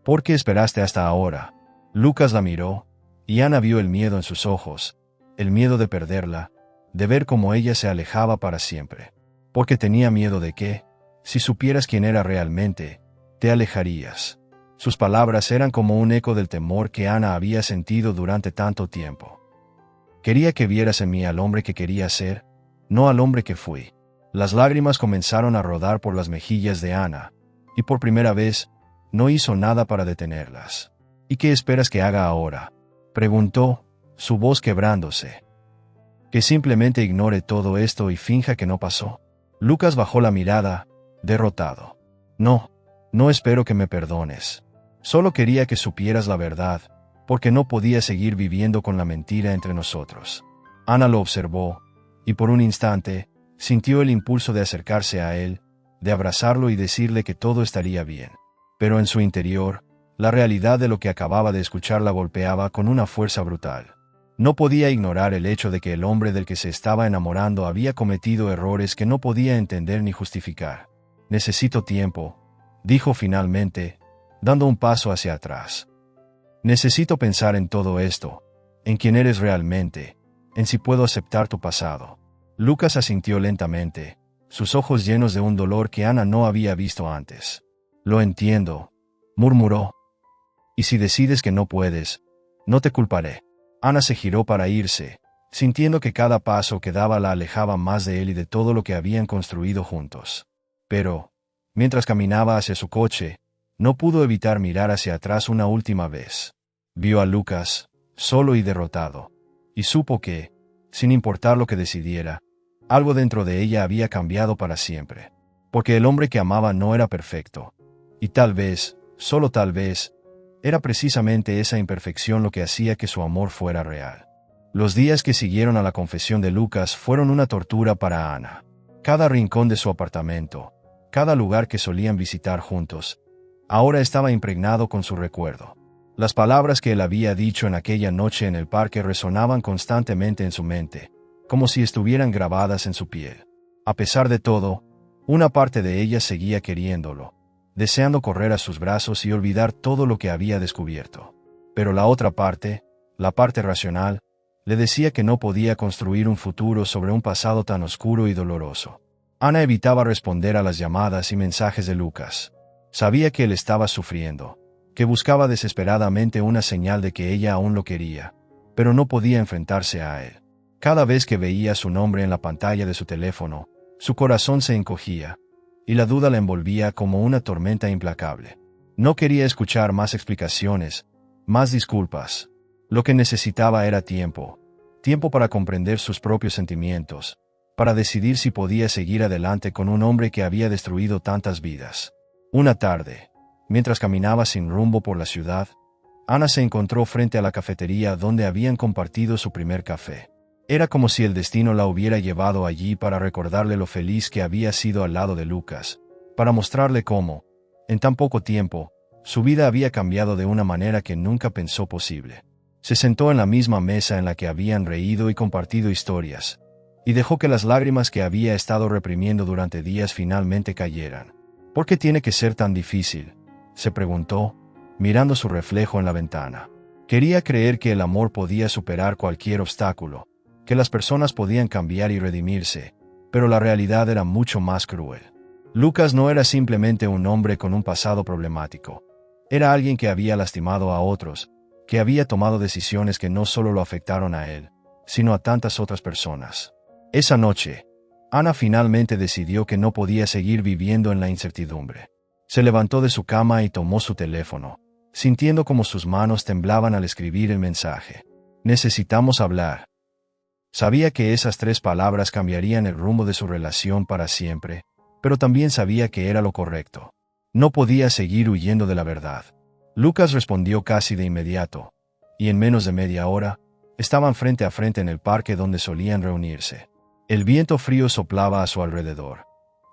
¿Por qué esperaste hasta ahora? Lucas la miró, y Ana vio el miedo en sus ojos, el miedo de perderla, de ver cómo ella se alejaba para siempre. Porque tenía miedo de que, si supieras quién era realmente, te alejarías. Sus palabras eran como un eco del temor que Ana había sentido durante tanto tiempo. Quería que vieras en mí al hombre que quería ser, no al hombre que fui. Las lágrimas comenzaron a rodar por las mejillas de Ana, y por primera vez, no hizo nada para detenerlas. ¿Y qué esperas que haga ahora?, preguntó, su voz quebrándose. ¿Que simplemente ignore todo esto y finja que no pasó? Lucas bajó la mirada, derrotado. No espero que me perdones. Solo quería que supieras la verdad, porque no podía seguir viviendo con la mentira entre nosotros. Ana lo observó, y por un instante, sintió el impulso de acercarse a él, de abrazarlo y decirle que todo estaría bien. Pero en su interior, la realidad de lo que acababa de escuchar la golpeaba con una fuerza brutal. No podía ignorar el hecho de que el hombre del que se estaba enamorando había cometido errores que no podía entender ni justificar. Necesito tiempo, dijo finalmente, dando un paso hacia atrás. Necesito pensar en todo esto, en quién eres realmente, en si puedo aceptar tu pasado. Lucas asintió lentamente, sus ojos llenos de un dolor que Ana no había visto antes. Lo entiendo, murmuró. Y si decides que no puedes, no te culparé. Ana se giró para irse, sintiendo que cada paso que daba la alejaba más de él y de todo lo que habían construido juntos. Pero, mientras caminaba hacia su coche, no pudo evitar mirar hacia atrás una última vez. Vio a Lucas, solo y derrotado, y supo que, sin importar lo que decidiera, algo dentro de ella había cambiado para siempre. Porque el hombre que amaba no era perfecto, y tal vez, solo tal vez, era precisamente esa imperfección lo que hacía que su amor fuera real. Los días que siguieron a la confesión de Lucas fueron una tortura para Ana. Cada rincón de su apartamento, cada lugar que solían visitar juntos, ahora estaba impregnado con su recuerdo. Las palabras que él había dicho en aquella noche en el parque resonaban constantemente en su mente, como si estuvieran grabadas en su piel. A pesar de todo, una parte de ella seguía queriéndolo, deseando correr a sus brazos y olvidar todo lo que había descubierto. Pero la otra parte, la parte racional, le decía que no podía construir un futuro sobre un pasado tan oscuro y doloroso. Ana evitaba responder a las llamadas y mensajes de Lucas. Sabía que él estaba sufriendo, que buscaba desesperadamente una señal de que ella aún lo quería, pero no podía enfrentarse a él. Cada vez que veía su nombre en la pantalla de su teléfono, su corazón se encogía, y la duda la envolvía como una tormenta implacable. No quería escuchar más explicaciones, más disculpas. Lo que necesitaba era tiempo para comprender sus propios sentimientos, para decidir si podía seguir adelante con un hombre que había destruido tantas vidas. Una tarde, mientras caminaba sin rumbo por la ciudad, Ana se encontró frente a la cafetería donde habían compartido su primer café. Era como si el destino la hubiera llevado allí para recordarle lo feliz que había sido al lado de Lucas, para mostrarle cómo, en tan poco tiempo, su vida había cambiado de una manera que nunca pensó posible. Se sentó en la misma mesa en la que habían reído y compartido historias, y dejó que las lágrimas que había estado reprimiendo durante días finalmente cayeran. ¿Por qué tiene que ser tan difícil?, se preguntó, mirando su reflejo en la ventana. Quería creer que el amor podía superar cualquier obstáculo, que las personas podían cambiar y redimirse, pero la realidad era mucho más cruel. Lucas no era simplemente un hombre con un pasado problemático. Era alguien que había lastimado a otros, que había tomado decisiones que no solo lo afectaron a él, sino a tantas otras personas. Esa noche, Ana finalmente decidió que no podía seguir viviendo en la incertidumbre. Se levantó de su cama y tomó su teléfono, sintiendo como sus manos temblaban al escribir el mensaje. Necesitamos hablar. Sabía que esas 3 palabras cambiarían el rumbo de su relación para siempre, pero también sabía que era lo correcto. No podía seguir huyendo de la verdad. Lucas respondió casi de inmediato, y en menos de media hora, estaban frente a frente en el parque donde solían reunirse. El viento frío soplaba a su alrededor,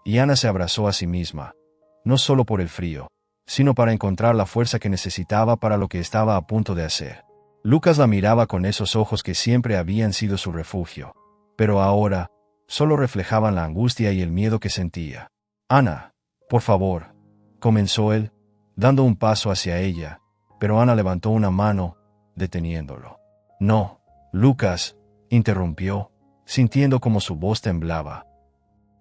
y Ana se abrazó a sí misma, no solo por el frío, sino para encontrar la fuerza que necesitaba para lo que estaba a punto de hacer. Lucas la miraba con esos ojos que siempre habían sido su refugio, pero ahora solo reflejaban la angustia y el miedo que sentía. «Ana, por favor», comenzó él, dando un paso hacia ella, pero Ana levantó una mano, deteniéndolo. «No, Lucas», interrumpió, sintiendo como su voz temblaba.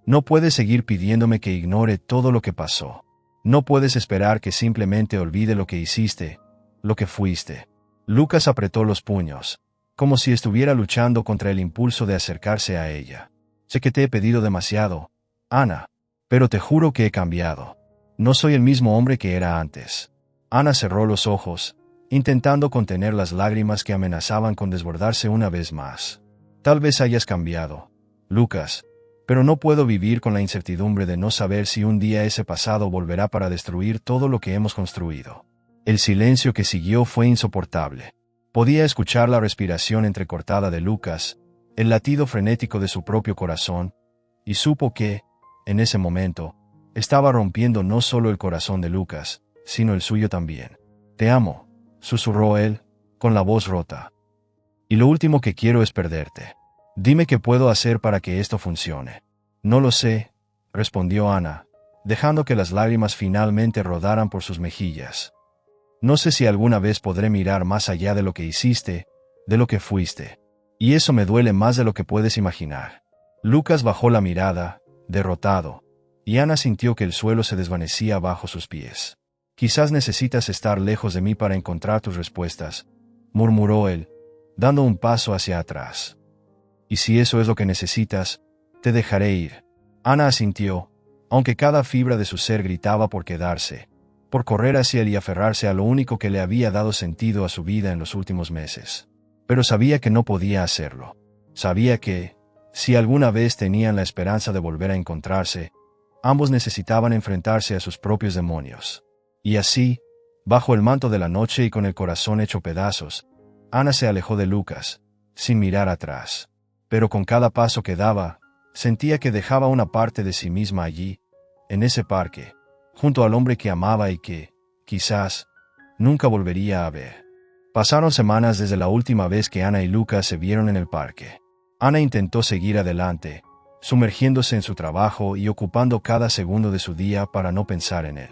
«No puedes seguir pidiéndome que ignore todo lo que pasó. No puedes esperar que simplemente olvide lo que hiciste, lo que fuiste». Lucas apretó los puños, como si estuviera luchando contra el impulso de acercarse a ella. «Sé que te he pedido demasiado, Ana, pero te juro que he cambiado. No soy el mismo hombre que era antes». Ana cerró los ojos, intentando contener las lágrimas que amenazaban con desbordarse una vez más. «Tal vez hayas cambiado, Lucas, pero no puedo vivir con la incertidumbre de no saber si un día ese pasado volverá para destruir todo lo que hemos construido». El silencio que siguió fue insoportable. Podía escuchar la respiración entrecortada de Lucas, el latido frenético de su propio corazón, y supo que, en ese momento, estaba rompiendo no solo el corazón de Lucas, sino el suyo también. «Te amo», susurró él, con la voz rota. «Y lo último que quiero es perderte. Dime qué puedo hacer para que esto funcione». «No lo sé», respondió Ana, dejando que las lágrimas finalmente rodaran por sus mejillas. «No sé si alguna vez podré mirar más allá de lo que hiciste, de lo que fuiste. Y eso me duele más de lo que puedes imaginar». Lucas bajó la mirada, derrotado, y Ana sintió que el suelo se desvanecía bajo sus pies. «Quizás necesitas estar lejos de mí para encontrar tus respuestas», murmuró él, dando un paso hacia atrás. «Y si eso es lo que necesitas, te dejaré ir». Ana asintió, aunque cada fibra de su ser gritaba por quedarse, por correr hacia él y aferrarse a lo único que le había dado sentido a su vida en los últimos meses. Pero sabía que no podía hacerlo. Sabía que, si alguna vez tenían la esperanza de volver a encontrarse, ambos necesitaban enfrentarse a sus propios demonios. Y así, bajo el manto de la noche y con el corazón hecho pedazos, Ana se alejó de Lucas, sin mirar atrás. Pero con cada paso que daba, sentía que dejaba una parte de sí misma allí, en ese parque, junto al hombre que amaba y que, quizás, nunca volvería a ver. Pasaron semanas desde la última vez que Ana y Lucas se vieron en el parque. Ana intentó seguir adelante, sumergiéndose en su trabajo y ocupando cada segundo de su día para no pensar en él.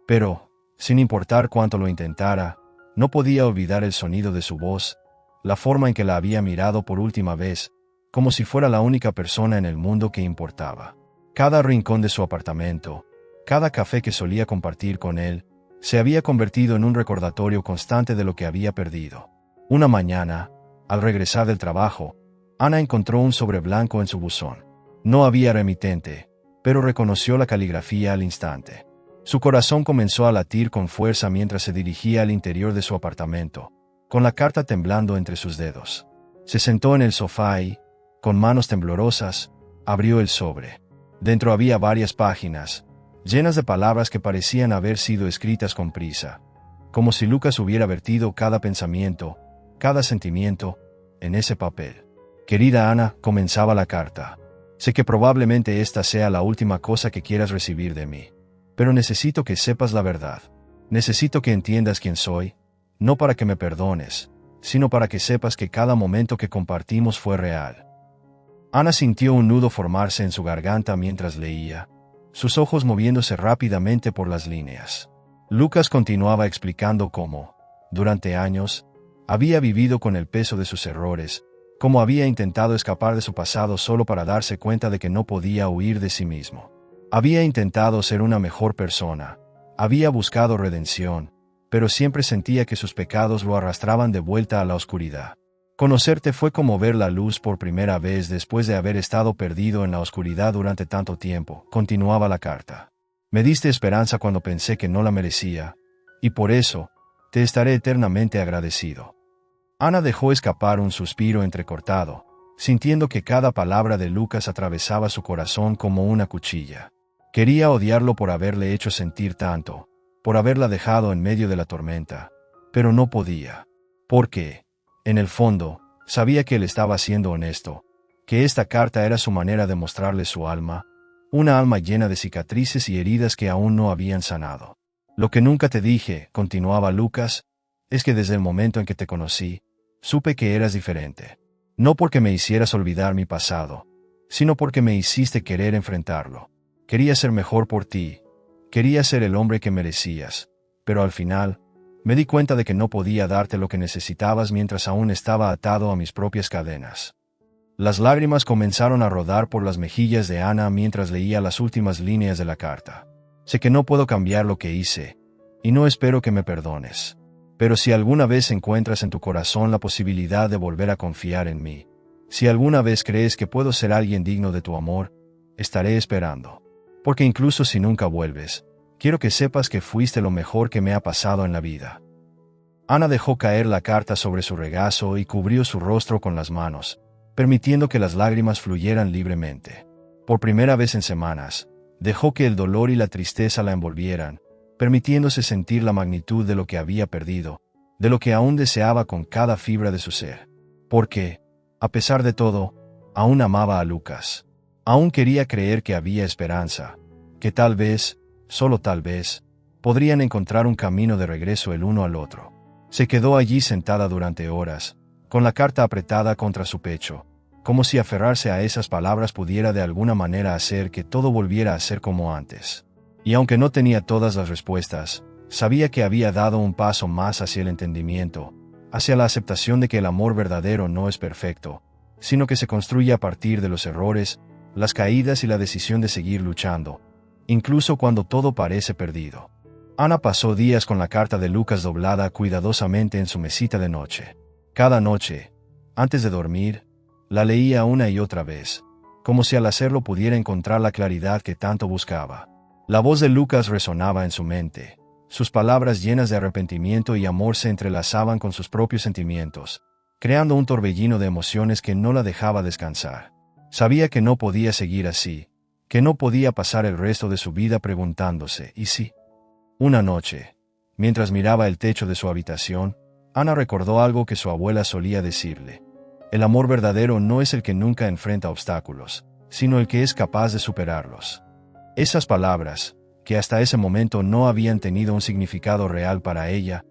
Pero, sin importar cuánto lo intentara, no podía olvidar el sonido de su voz, la forma en que la había mirado por última vez, como si fuera la única persona en el mundo que importaba. Cada rincón de su apartamento, cada café que solía compartir con él, se había convertido en un recordatorio constante de lo que había perdido. Una mañana, al regresar del trabajo, Ana encontró un sobre blanco en su buzón. No había remitente, pero reconoció la caligrafía al instante. Su corazón comenzó a latir con fuerza mientras se dirigía al interior de su apartamento, con la carta temblando entre sus dedos. Se sentó en el sofá y, con manos temblorosas, abrió el sobre. Dentro había varias páginas, llenas de palabras que parecían haber sido escritas con prisa, como si Lucas hubiera vertido cada pensamiento, cada sentimiento, en ese papel. «Querida Ana», comenzaba la carta, «sé que probablemente esta sea la última cosa que quieras recibir de mí, pero necesito que sepas la verdad. Necesito que entiendas quién soy, no para que me perdones, sino para que sepas que cada momento que compartimos fue real». Ana sintió un nudo formarse en su garganta mientras leía, sus ojos moviéndose rápidamente por las líneas. Lucas continuaba explicando cómo, durante años, había vivido con el peso de sus errores, cómo había intentado escapar de su pasado solo para darse cuenta de que no podía huir de sí mismo. Había intentado ser una mejor persona, había buscado redención, pero siempre sentía que sus pecados lo arrastraban de vuelta a la oscuridad. Conocerte fue como ver la luz por primera vez después de haber estado perdido en la oscuridad durante tanto tiempo, continuaba la carta. Me diste esperanza cuando pensé que no la merecía, y por eso, te estaré eternamente agradecido. Ana dejó escapar un suspiro entrecortado, sintiendo que cada palabra de Lucas atravesaba su corazón como una cuchilla. Quería odiarlo por haberle hecho sentir tanto, por haberla dejado en medio de la tormenta, pero no podía. Porque, en el fondo, sabía que él estaba siendo honesto, que esta carta era su manera de mostrarle su alma, una alma llena de cicatrices y heridas que aún no habían sanado. Lo que nunca te dije, continuaba Lucas, es que desde el momento en que te conocí, supe que eras diferente. No porque me hicieras olvidar mi pasado, sino porque me hiciste querer enfrentarlo. Quería ser mejor por ti, quería ser el hombre que merecías, pero al final, me di cuenta de que no podía darte lo que necesitabas mientras aún estaba atado a mis propias cadenas. Las lágrimas comenzaron a rodar por las mejillas de Ana mientras leía las últimas líneas de la carta. Sé que no puedo cambiar lo que hice, y no espero que me perdones. Pero si alguna vez encuentras en tu corazón la posibilidad de volver a confiar en mí, si alguna vez crees que puedo ser alguien digno de tu amor, estaré esperando. Porque incluso si nunca vuelves, quiero que sepas que fuiste lo mejor que me ha pasado en la vida. Ana dejó caer la carta sobre su regazo y cubrió su rostro con las manos, permitiendo que las lágrimas fluyeran libremente. Por primera vez en semanas, dejó que el dolor y la tristeza la envolvieran, permitiéndose sentir la magnitud de lo que había perdido, de lo que aún deseaba con cada fibra de su ser. Porque, a pesar de todo, aún amaba a Lucas. Aún quería creer que había esperanza, que tal vez, solo tal vez, podrían encontrar un camino de regreso el uno al otro. Se quedó allí sentada durante horas, con la carta apretada contra su pecho, como si aferrarse a esas palabras pudiera de alguna manera hacer que todo volviera a ser como antes. Y aunque no tenía todas las respuestas, sabía que había dado un paso más hacia el entendimiento, hacia la aceptación de que el amor verdadero no es perfecto, sino que se construye a partir de los errores, las caídas y la decisión de seguir luchando, incluso cuando todo parece perdido. Ana pasó días con la carta de Lucas doblada cuidadosamente en su mesita de noche. Cada noche, antes de dormir, la leía una y otra vez, como si al hacerlo pudiera encontrar la claridad que tanto buscaba. La voz de Lucas resonaba en su mente, sus palabras llenas de arrepentimiento y amor se entrelazaban con sus propios sentimientos, creando un torbellino de emociones que no la dejaba descansar. Sabía que no podía seguir así, que no podía pasar el resto de su vida preguntándose, ¿y si? Una noche, mientras miraba el techo de su habitación, Ana recordó algo que su abuela solía decirle. El amor verdadero no es el que nunca enfrenta obstáculos, sino el que es capaz de superarlos. Esas palabras, que hasta ese momento no habían tenido un significado real para ella,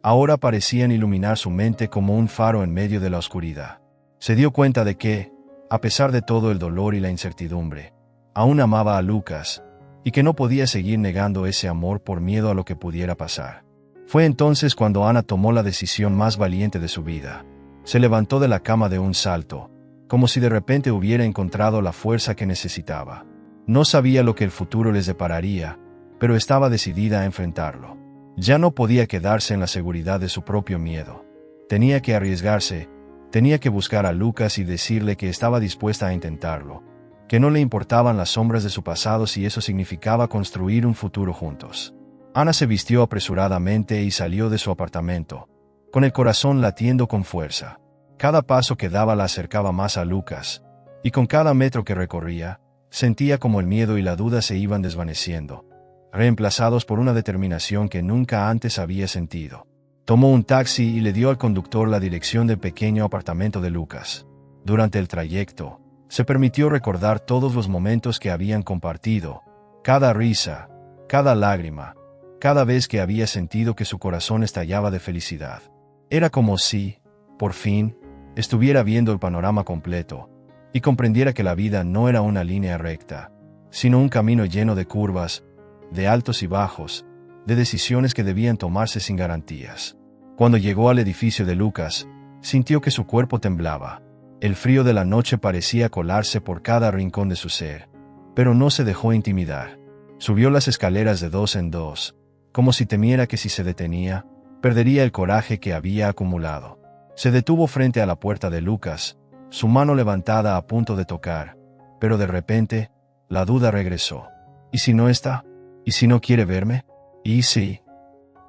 ahora parecían iluminar su mente como un faro en medio de la oscuridad. Se dio cuenta de que, a pesar de todo el dolor y la incertidumbre, aún amaba a Lucas, y que no podía seguir negando ese amor por miedo a lo que pudiera pasar. Fue entonces cuando Ana tomó la decisión más valiente de su vida. Se levantó de la cama de un salto, como si de repente hubiera encontrado la fuerza que necesitaba. No sabía lo que el futuro les depararía, pero estaba decidida a enfrentarlo. Ya no podía quedarse en la seguridad de su propio miedo. Tenía que arriesgarse, tenía que buscar a Lucas y decirle que estaba dispuesta a intentarlo, que no le importaban las sombras de su pasado si eso significaba construir un futuro juntos. Ana se vistió apresuradamente y salió de su apartamento, con el corazón latiendo con fuerza. Cada paso que daba la acercaba más a Lucas, y con cada metro que recorría, sentía como el miedo y la duda se iban desvaneciendo, reemplazados por una determinación que nunca antes había sentido. Tomó un taxi y le dio al conductor la dirección del pequeño apartamento de Lucas. Durante el trayecto, se permitió recordar todos los momentos que habían compartido, cada risa, cada lágrima, cada vez que había sentido que su corazón estallaba de felicidad. Era como si, por fin, estuviera viendo el panorama completo, y comprendiera que la vida no era una línea recta, sino un camino lleno de curvas, de altos y bajos, de decisiones que debían tomarse sin garantías. Cuando llegó al edificio de Lucas, sintió que su cuerpo temblaba. El frío de la noche parecía colarse por cada rincón de su ser, pero no se dejó intimidar. Subió las escaleras de dos en dos, como si temiera que si se detenía, perdería el coraje que había acumulado. Se detuvo frente a la puerta de Lucas, su mano levantada a punto de tocar, pero de repente, la duda regresó. ¿Y si no está? ¿Y si no quiere verme? ¿Y sí?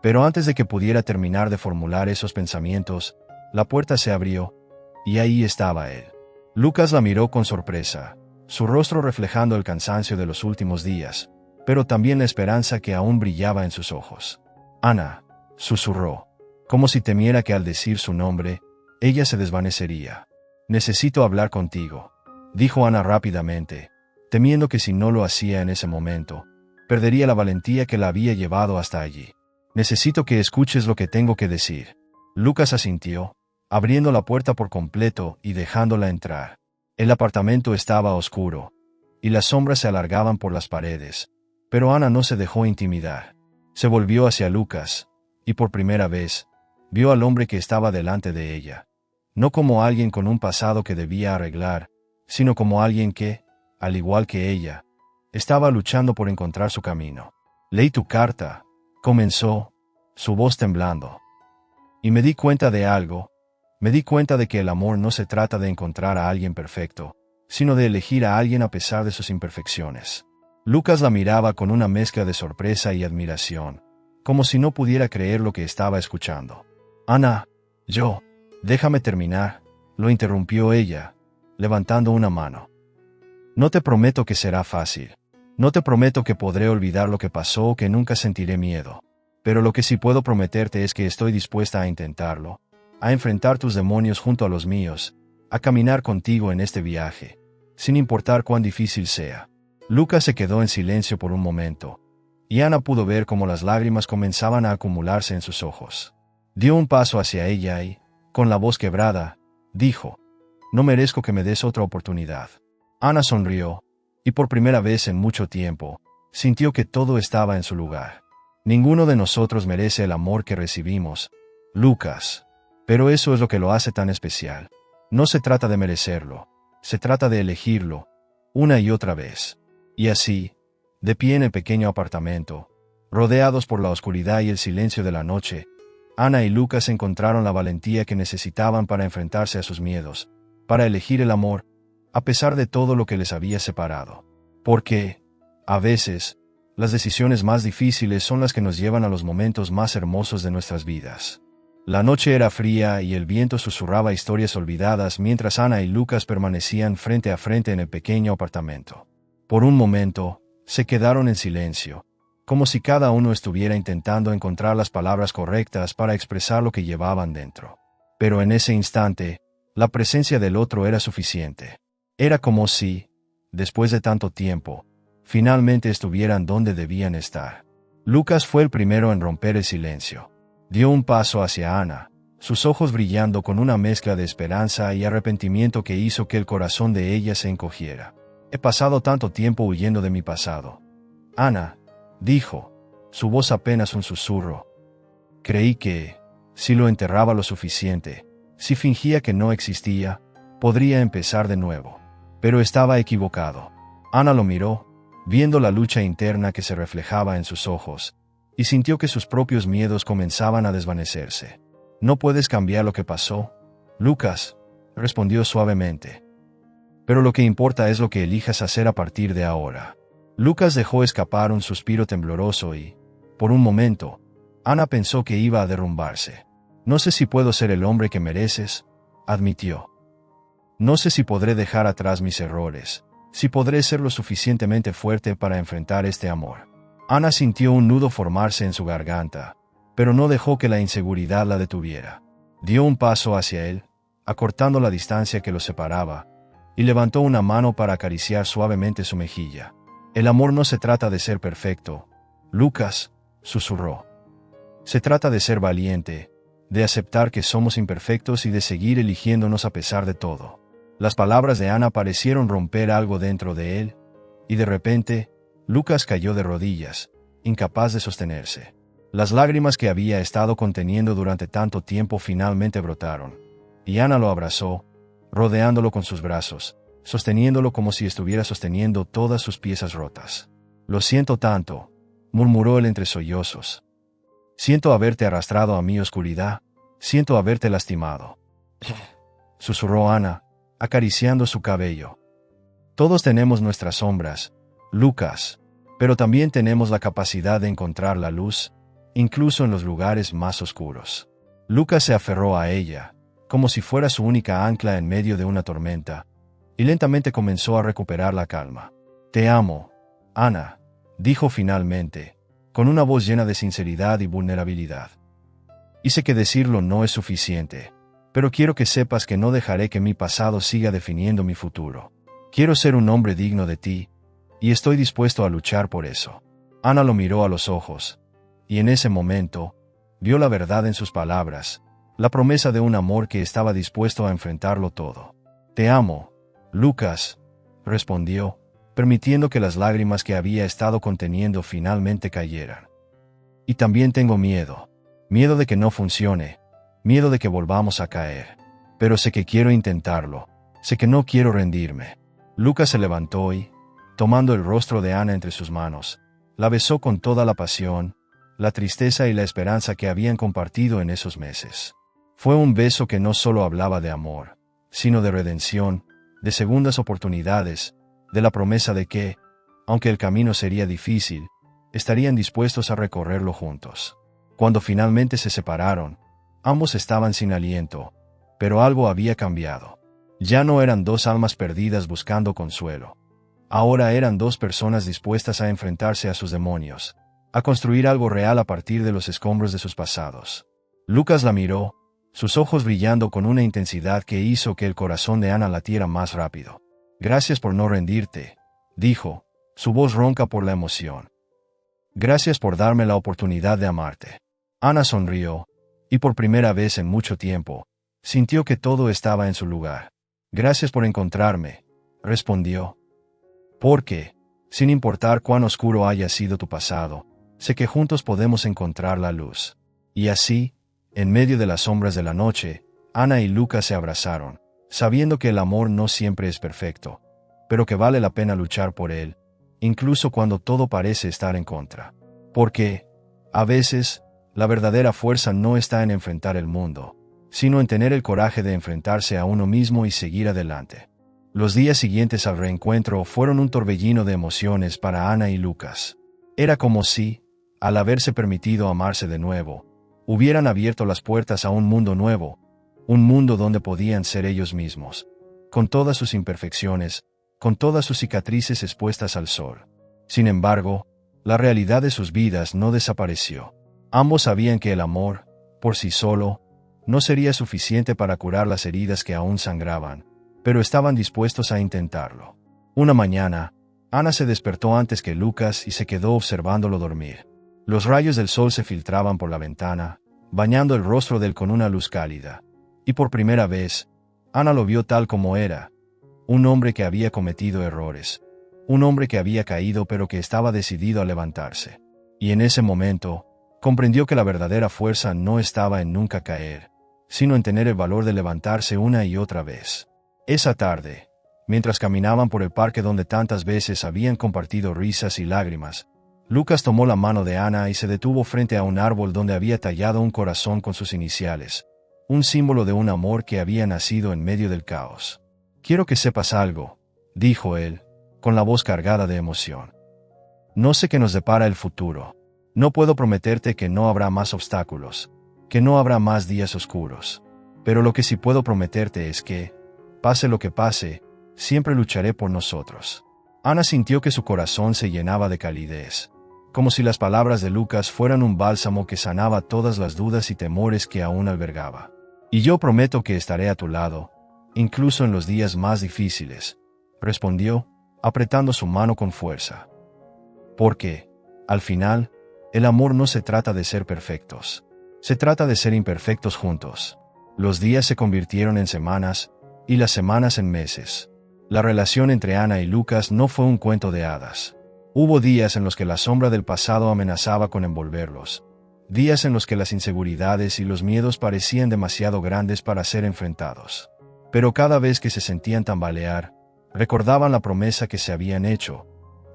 Pero antes de que pudiera terminar de formular esos pensamientos, la puerta se abrió, y ahí estaba él. Lucas la miró con sorpresa, su rostro reflejando el cansancio de los últimos días, pero también la esperanza que aún brillaba en sus ojos. «Ana», susurró, como si temiera que al decir su nombre, ella se desvanecería. «Necesito hablar contigo», dijo Ana rápidamente, temiendo que si no lo hacía en ese momento, perdería la valentía que la había llevado hasta allí. «Necesito que escuches lo que tengo que decir». Lucas asintió, abriendo la puerta por completo y dejándola entrar. El apartamento estaba oscuro, y las sombras se alargaban por las paredes, pero Ana no se dejó intimidar. Se volvió hacia Lucas, y por primera vez, vio al hombre que estaba delante de ella, no como alguien con un pasado que debía arreglar, sino como alguien que, al igual que ella, estaba luchando por encontrar su camino. «Leí tu carta», comenzó, su voz temblando. «Y me di cuenta de algo. Me di cuenta de que el amor no se trata de encontrar a alguien perfecto, sino de elegir a alguien a pesar de sus imperfecciones». Lucas la miraba con una mezcla de sorpresa y admiración, como si no pudiera creer lo que estaba escuchando. «Ana, déjame terminar», lo interrumpió ella, levantando una mano. «No te prometo que será fácil. No te prometo que podré olvidar lo que pasó o que nunca sentiré miedo. Pero lo que sí puedo prometerte es que estoy dispuesta a intentarlo, a enfrentar tus demonios junto a los míos, a caminar contigo en este viaje, sin importar cuán difícil sea». Lucas se quedó en silencio por un momento, y Ana pudo ver cómo las lágrimas comenzaban a acumularse en sus ojos. Dio un paso hacia ella y, con la voz quebrada, dijo: «No merezco que me des otra oportunidad». Ana sonrió, y por primera vez en mucho tiempo, sintió que todo estaba en su lugar. «Ninguno de nosotros merece el amor que recibimos, Lucas. Pero eso es lo que lo hace tan especial. No se trata de merecerlo, se trata de elegirlo, una y otra vez». Y así, de pie en el pequeño apartamento, rodeados por la oscuridad y el silencio de la noche, Ana y Lucas encontraron la valentía que necesitaban para enfrentarse a sus miedos, para elegir el amor, a pesar de todo lo que les había separado. Porque, a veces, las decisiones más difíciles son las que nos llevan a los momentos más hermosos de nuestras vidas. La noche era fría y el viento susurraba historias olvidadas mientras Ana y Lucas permanecían frente a frente en el pequeño apartamento. Por un momento, se quedaron en silencio, como si cada uno estuviera intentando encontrar las palabras correctas para expresar lo que llevaban dentro. Pero en ese instante, la presencia del otro era suficiente. Era como si, después de tanto tiempo, finalmente estuvieran donde debían estar. Lucas fue el primero en romper el silencio. Dio un paso hacia Ana, sus ojos brillando con una mezcla de esperanza y arrepentimiento que hizo que el corazón de ella se encogiera. «He pasado tanto tiempo huyendo de mi pasado». «Ana», dijo, su voz apenas un susurro. «Creí que, si lo enterraba lo suficiente, si fingía que no existía, podría empezar de nuevo. Pero estaba equivocado». Ana lo miró, viendo la lucha interna que se reflejaba en sus ojos, y sintió que sus propios miedos comenzaban a desvanecerse. «No puedes cambiar lo que pasó, Lucas», respondió suavemente. «Pero lo que importa es lo que elijas hacer a partir de ahora». Lucas dejó escapar un suspiro tembloroso y, por un momento, Ana pensó que iba a derrumbarse. «No sé si puedo ser el hombre que mereces», admitió. «No sé si podré dejar atrás mis errores, si podré ser lo suficientemente fuerte para enfrentar este amor». Ana sintió un nudo formarse en su garganta, pero no dejó que la inseguridad la detuviera. Dio un paso hacia él, acortando la distancia que los separaba, y levantó una mano para acariciar suavemente su mejilla. «El amor no se trata de ser perfecto, Lucas», susurró. «Se trata de ser valiente, de aceptar que somos imperfectos y de seguir eligiéndonos a pesar de todo». Las palabras de Ana parecieron romper algo dentro de él, Y de repente, Lucas cayó de rodillas, incapaz de sostenerse. Las lágrimas que había estado conteniendo durante tanto tiempo finalmente brotaron, y Ana lo abrazó, rodeándolo con sus brazos, sosteniéndolo como si estuviera sosteniendo todas sus piezas rotas. «Lo siento tanto», murmuró él entre sollozos. «Siento haberte arrastrado a mi oscuridad, siento haberte lastimado», susurró Ana, acariciando su cabello. «Todos tenemos nuestras sombras, Lucas, pero también tenemos la capacidad de encontrar la luz, incluso en los lugares más oscuros». Lucas se aferró a ella, como si fuera su única ancla en medio de una tormenta, y lentamente comenzó a recuperar la calma. «Te amo, Ana», dijo finalmente, con una voz llena de sinceridad y vulnerabilidad. «Y sé que decirlo no es suficiente, pero quiero que sepas que no dejaré que mi pasado siga definiendo mi futuro. Quiero ser un hombre digno de ti, y estoy dispuesto a luchar por eso». Ana lo miró a los ojos, y en ese momento, vio la verdad en sus palabras, la promesa de un amor que estaba dispuesto a enfrentarlo todo. «Te amo, Lucas», respondió, permitiendo que las lágrimas que había estado conteniendo finalmente cayeran. «Y también tengo miedo. Miedo de que no funcione. Miedo de que volvamos a caer. Pero sé que quiero intentarlo. Sé que no quiero rendirme». Lucas se levantó y, tomando el rostro de Ana entre sus manos, la besó con toda la pasión, la tristeza y la esperanza que habían compartido en esos meses. Fue un beso que no solo hablaba de amor, sino de redención, de segundas oportunidades, de la promesa de que, aunque el camino sería difícil, estarían dispuestos a recorrerlo juntos. Cuando finalmente se separaron, ambos estaban sin aliento, pero algo había cambiado. Ya no eran dos almas perdidas buscando consuelo. Ahora eran dos personas dispuestas a enfrentarse a sus demonios, a construir algo real a partir de los escombros de sus pasados. Lucas la miró, sus ojos brillando con una intensidad que hizo que el corazón de Ana latiera más rápido. «Gracias por no rendirte», dijo, su voz ronca por la emoción. «Gracias por darme la oportunidad de amarte». Ana sonrió, y por primera vez en mucho tiempo, sintió que todo estaba en su lugar. «Gracias por encontrarme», respondió. «Porque, sin importar cuán oscuro haya sido tu pasado, sé que juntos podemos encontrar la luz». Y así, en medio de las sombras de la noche, Ana y Lucas se abrazaron, sabiendo que el amor no siempre es perfecto, pero que vale la pena luchar por él, incluso cuando todo parece estar en contra. Porque, a veces, la verdadera fuerza no está en enfrentar el mundo, sino en tener el coraje de enfrentarse a uno mismo y seguir adelante. Los días siguientes al reencuentro fueron un torbellino de emociones para Ana y Lucas. Era como si, al haberse permitido amarse de nuevo, hubieran abierto las puertas a un mundo nuevo, un mundo donde podían ser ellos mismos, con todas sus imperfecciones, con todas sus cicatrices expuestas al sol. Sin embargo, la realidad de sus vidas no desapareció. Ambos sabían que el amor, por sí solo, no sería suficiente para curar las heridas que aún sangraban, pero estaban dispuestos a intentarlo. Una mañana, Ana se despertó antes que Lucas y se quedó observándolo dormir. Los rayos del sol se filtraban por la ventana, bañando el rostro de él con una luz cálida. Y por primera vez, Ana lo vio tal como era, un hombre que había cometido errores, un hombre que había caído pero que estaba decidido a levantarse. Y en ese momento, comprendió que la verdadera fuerza no estaba en nunca caer, sino en tener el valor de levantarse una y otra vez. Esa tarde, mientras caminaban por el parque donde tantas veces habían compartido risas y lágrimas, Lucas tomó la mano de Ana y se detuvo frente a un árbol donde había tallado un corazón con sus iniciales, un símbolo de un amor que había nacido en medio del caos. «Quiero que sepas algo», dijo él, con la voz cargada de emoción. «No sé qué nos depara el futuro. No puedo prometerte que no habrá más obstáculos, que no habrá más días oscuros. Pero lo que sí puedo prometerte es que, pase lo que pase, siempre lucharé por nosotros». Ana sintió que su corazón se llenaba de calidez, como si las palabras de Lucas fueran un bálsamo que sanaba todas las dudas y temores que aún albergaba. «Y yo prometo que estaré a tu lado, incluso en los días más difíciles», respondió, apretando su mano con fuerza. Porque, al final, el amor no se trata de ser perfectos. Se trata de ser imperfectos juntos. Los días se convirtieron en semanas, y las semanas en meses. La relación entre Ana y Lucas no fue un cuento de hadas. Hubo días en los que la sombra del pasado amenazaba con envolverlos. Días en los que las inseguridades y los miedos parecían demasiado grandes para ser enfrentados. Pero cada vez que se sentían tambalear, recordaban la promesa que se habían hecho,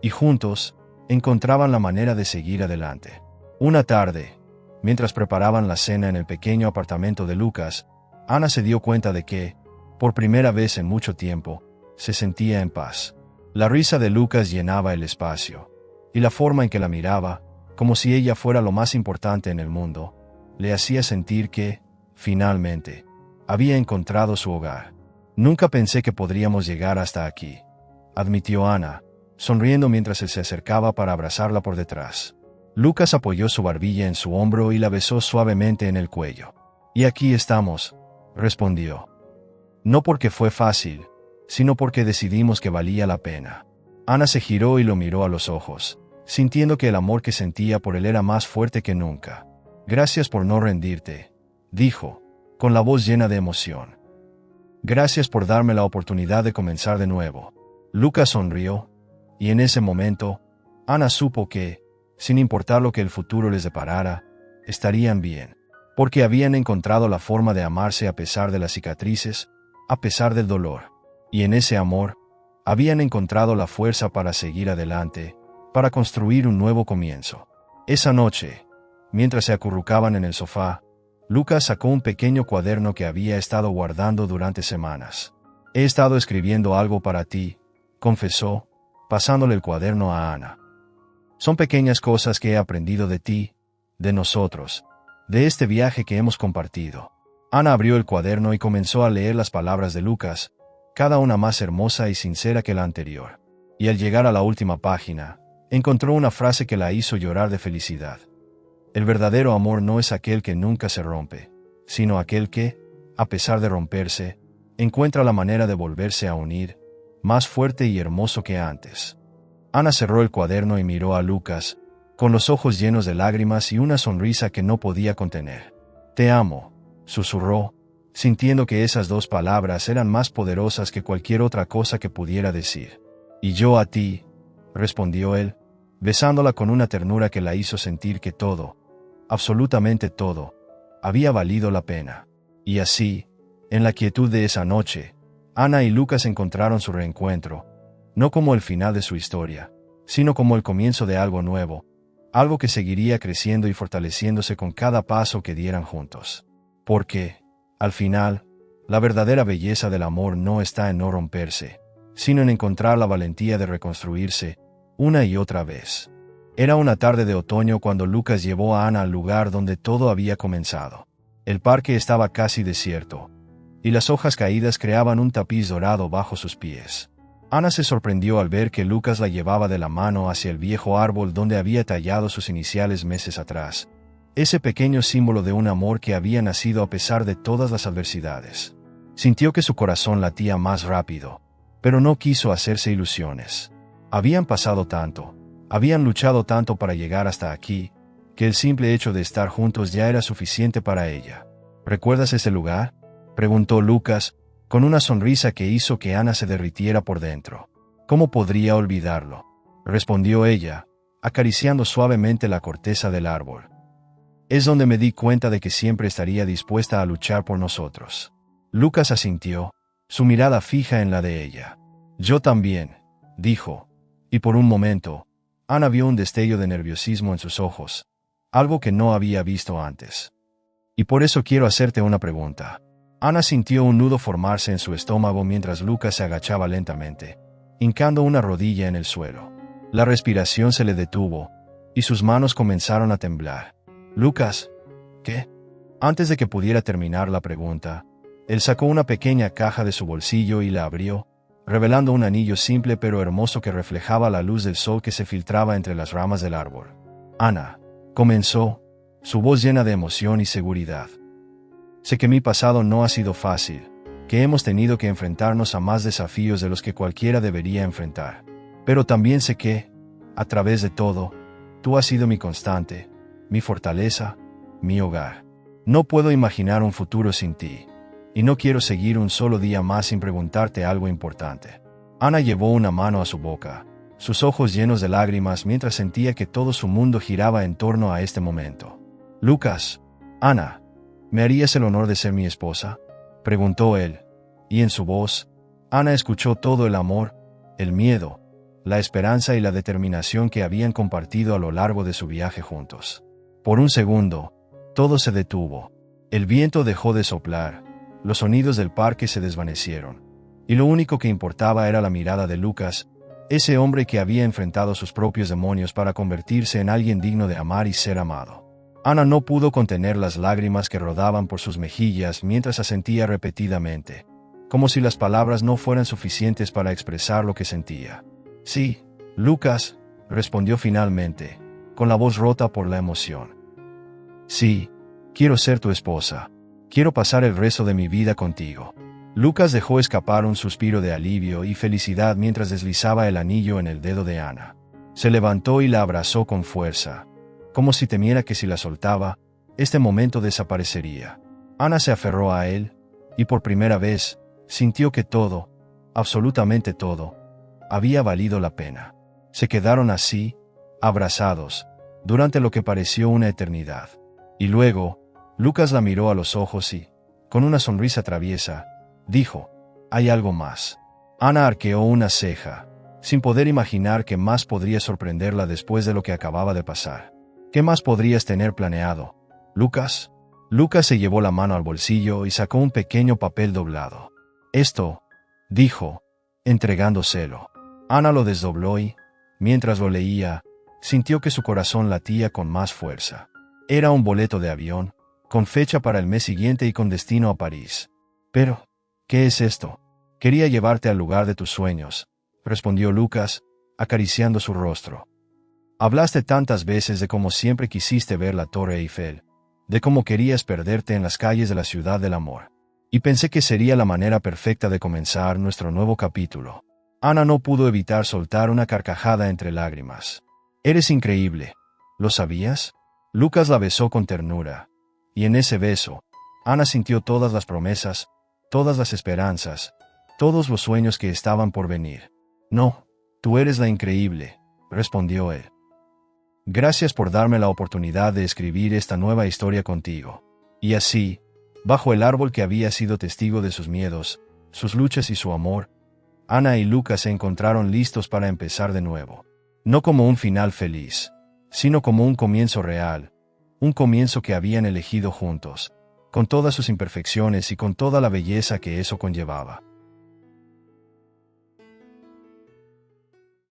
y juntos, encontraban la manera de seguir adelante. Una tarde, mientras preparaban la cena en el pequeño apartamento de Lucas, Ana se dio cuenta de que, por primera vez en mucho tiempo, se sentía en paz. La risa de Lucas llenaba el espacio, y la forma en que la miraba, como si ella fuera lo más importante en el mundo, le hacía sentir que, finalmente, había encontrado su hogar. «Nunca pensé que podríamos llegar hasta aquí», admitió Ana, sonriendo mientras él se acercaba para abrazarla por detrás. Lucas apoyó su barbilla en su hombro y la besó suavemente en el cuello. «Y aquí estamos», respondió. «No porque fue fácil, sino porque decidimos que valía la pena». Ana se giró y lo miró a los ojos, sintiendo que el amor que sentía por él era más fuerte que nunca. «Gracias por no rendirte», dijo, con la voz llena de emoción. «Gracias por darme la oportunidad de comenzar de nuevo». Lucas sonrió, y en ese momento, Ana supo que, sin importar lo que el futuro les deparara, estarían bien, porque habían encontrado la forma de amarse a pesar de las cicatrices, a pesar del dolor. Y en ese amor, habían encontrado la fuerza para seguir adelante, para construir un nuevo comienzo. Esa noche, mientras se acurrucaban en el sofá, Lucas sacó un pequeño cuaderno que había estado guardando durante semanas. «He estado escribiendo algo para ti», confesó, pasándole el cuaderno a Ana. «Son pequeñas cosas que he aprendido de ti, de nosotros, de este viaje que hemos compartido». Ana abrió el cuaderno y comenzó a leer las palabras de Lucas, cada una más hermosa y sincera que la anterior. Y al llegar a la última página, encontró una frase que la hizo llorar de felicidad. «El verdadero amor no es aquel que nunca se rompe, sino aquel que, a pesar de romperse, encuentra la manera de volverse a unir, más fuerte y hermoso que antes». Ana cerró el cuaderno y miró a Lucas, con los ojos llenos de lágrimas y una sonrisa que no podía contener. «Te amo», susurró, sintiendo que esas dos palabras eran más poderosas que cualquier otra cosa que pudiera decir. «Y yo a ti», respondió él, besándola con una ternura que la hizo sentir que todo, absolutamente todo, había valido la pena. Y así, en la quietud de esa noche, Ana y Lucas encontraron su reencuentro, no como el final de su historia, sino como el comienzo de algo nuevo, algo que seguiría creciendo y fortaleciéndose con cada paso que dieran juntos. Porque, al final, la verdadera belleza del amor no está en no romperse, sino en encontrar la valentía de reconstruirse, una y otra vez. Era una tarde de otoño cuando Lucas llevó a Ana al lugar donde todo había comenzado. El parque estaba casi desierto, y las hojas caídas creaban un tapiz dorado bajo sus pies. Ana se sorprendió al ver que Lucas la llevaba de la mano hacia el viejo árbol donde había tallado sus iniciales meses atrás, ese pequeño símbolo de un amor que había nacido a pesar de todas las adversidades. Sintió que su corazón latía más rápido, pero no quiso hacerse ilusiones. Habían pasado tanto, habían luchado tanto para llegar hasta aquí, que el simple hecho de estar juntos ya era suficiente para ella. «¿Recuerdas ese lugar?», preguntó Lucas, con una sonrisa que hizo que Ana se derritiera por dentro. «¿Cómo podría olvidarlo?», respondió ella, acariciando suavemente la corteza del árbol. «Es donde me di cuenta de que siempre estaría dispuesta a luchar por nosotros». Lucas asintió, su mirada fija en la de ella. «Yo también», dijo, y por un momento, Ana vio un destello de nerviosismo en sus ojos, algo que no había visto antes. «Y por eso quiero hacerte una pregunta». Ana sintió un nudo formarse en su estómago mientras Lucas se agachaba lentamente, hincando una rodilla en el suelo. La respiración se le detuvo, y sus manos comenzaron a temblar. «Lucas, ¿qué?». Antes de que pudiera terminar la pregunta, él sacó una pequeña caja de su bolsillo y la abrió, revelando un anillo simple pero hermoso que reflejaba la luz del sol que se filtraba entre las ramas del árbol. «Ana», comenzó, su voz llena de emoción y seguridad. «Sé que mi pasado no ha sido fácil, que hemos tenido que enfrentarnos a más desafíos de los que cualquiera debería enfrentar. Pero también sé que, a través de todo, tú has sido mi constante, mi fortaleza, mi hogar. No puedo imaginar un futuro sin ti, y no quiero seguir un solo día más sin preguntarte algo importante». Ana llevó una mano a su boca, sus ojos llenos de lágrimas mientras sentía que todo su mundo giraba en torno a este momento. «Lucas, Ana, ¿me harías el honor de ser mi esposa?», preguntó él, y en su voz, Ana escuchó todo el amor, el miedo, la esperanza y la determinación que habían compartido a lo largo de su viaje juntos. Por un segundo, todo se detuvo. El viento dejó de soplar, los sonidos del parque se desvanecieron, y lo único que importaba era la mirada de Lucas, ese hombre que había enfrentado sus propios demonios para convertirse en alguien digno de amar y ser amado. Ana no pudo contener las lágrimas que rodaban por sus mejillas mientras asentía repetidamente, como si las palabras no fueran suficientes para expresar lo que sentía. «Sí, Lucas», respondió finalmente, con la voz rota por la emoción. «Sí, quiero ser tu esposa. Quiero pasar el resto de mi vida contigo». Lucas dejó escapar un suspiro de alivio y felicidad mientras deslizaba el anillo en el dedo de Ana. Se levantó y la abrazó con fuerza, como si temiera que si la soltaba, este momento desaparecería. Ana se aferró a él, y por primera vez, sintió que todo, absolutamente todo, había valido la pena. Se quedaron así, abrazados, durante lo que pareció una eternidad. Y luego, Lucas la miró a los ojos y, con una sonrisa traviesa, dijo: «Hay algo más». Ana arqueó una ceja, sin poder imaginar qué más podría sorprenderla después de lo que acababa de pasar. «¿Qué más podrías tener planeado, Lucas?». Lucas se llevó la mano al bolsillo y sacó un pequeño papel doblado. «Esto», dijo, entregándoselo. Ana lo desdobló y, mientras lo leía, sintió que su corazón latía con más fuerza. Era un boleto de avión, con fecha para el mes siguiente y con destino a París. «Pero, ¿qué es esto?». «Quería llevarte al lugar de tus sueños», respondió Lucas, acariciando su rostro. «Hablaste tantas veces de cómo siempre quisiste ver la Torre Eiffel, de cómo querías perderte en las calles de la ciudad del amor. Y pensé que sería la manera perfecta de comenzar nuestro nuevo capítulo». Ana no pudo evitar soltar una carcajada entre lágrimas. «Eres increíble. ¿Lo sabías?». Lucas la besó con ternura, y en ese beso, Ana sintió todas las promesas, todas las esperanzas, todos los sueños que estaban por venir. «No, tú eres la increíble», respondió él. «Gracias por darme la oportunidad de escribir esta nueva historia contigo». Y así, bajo el árbol que había sido testigo de sus miedos, sus luchas y su amor, Ana y Lucas se encontraron listos para empezar de nuevo. No como un final feliz, sino como un comienzo real, un comienzo que habían elegido juntos, con todas sus imperfecciones y con toda la belleza que eso conllevaba.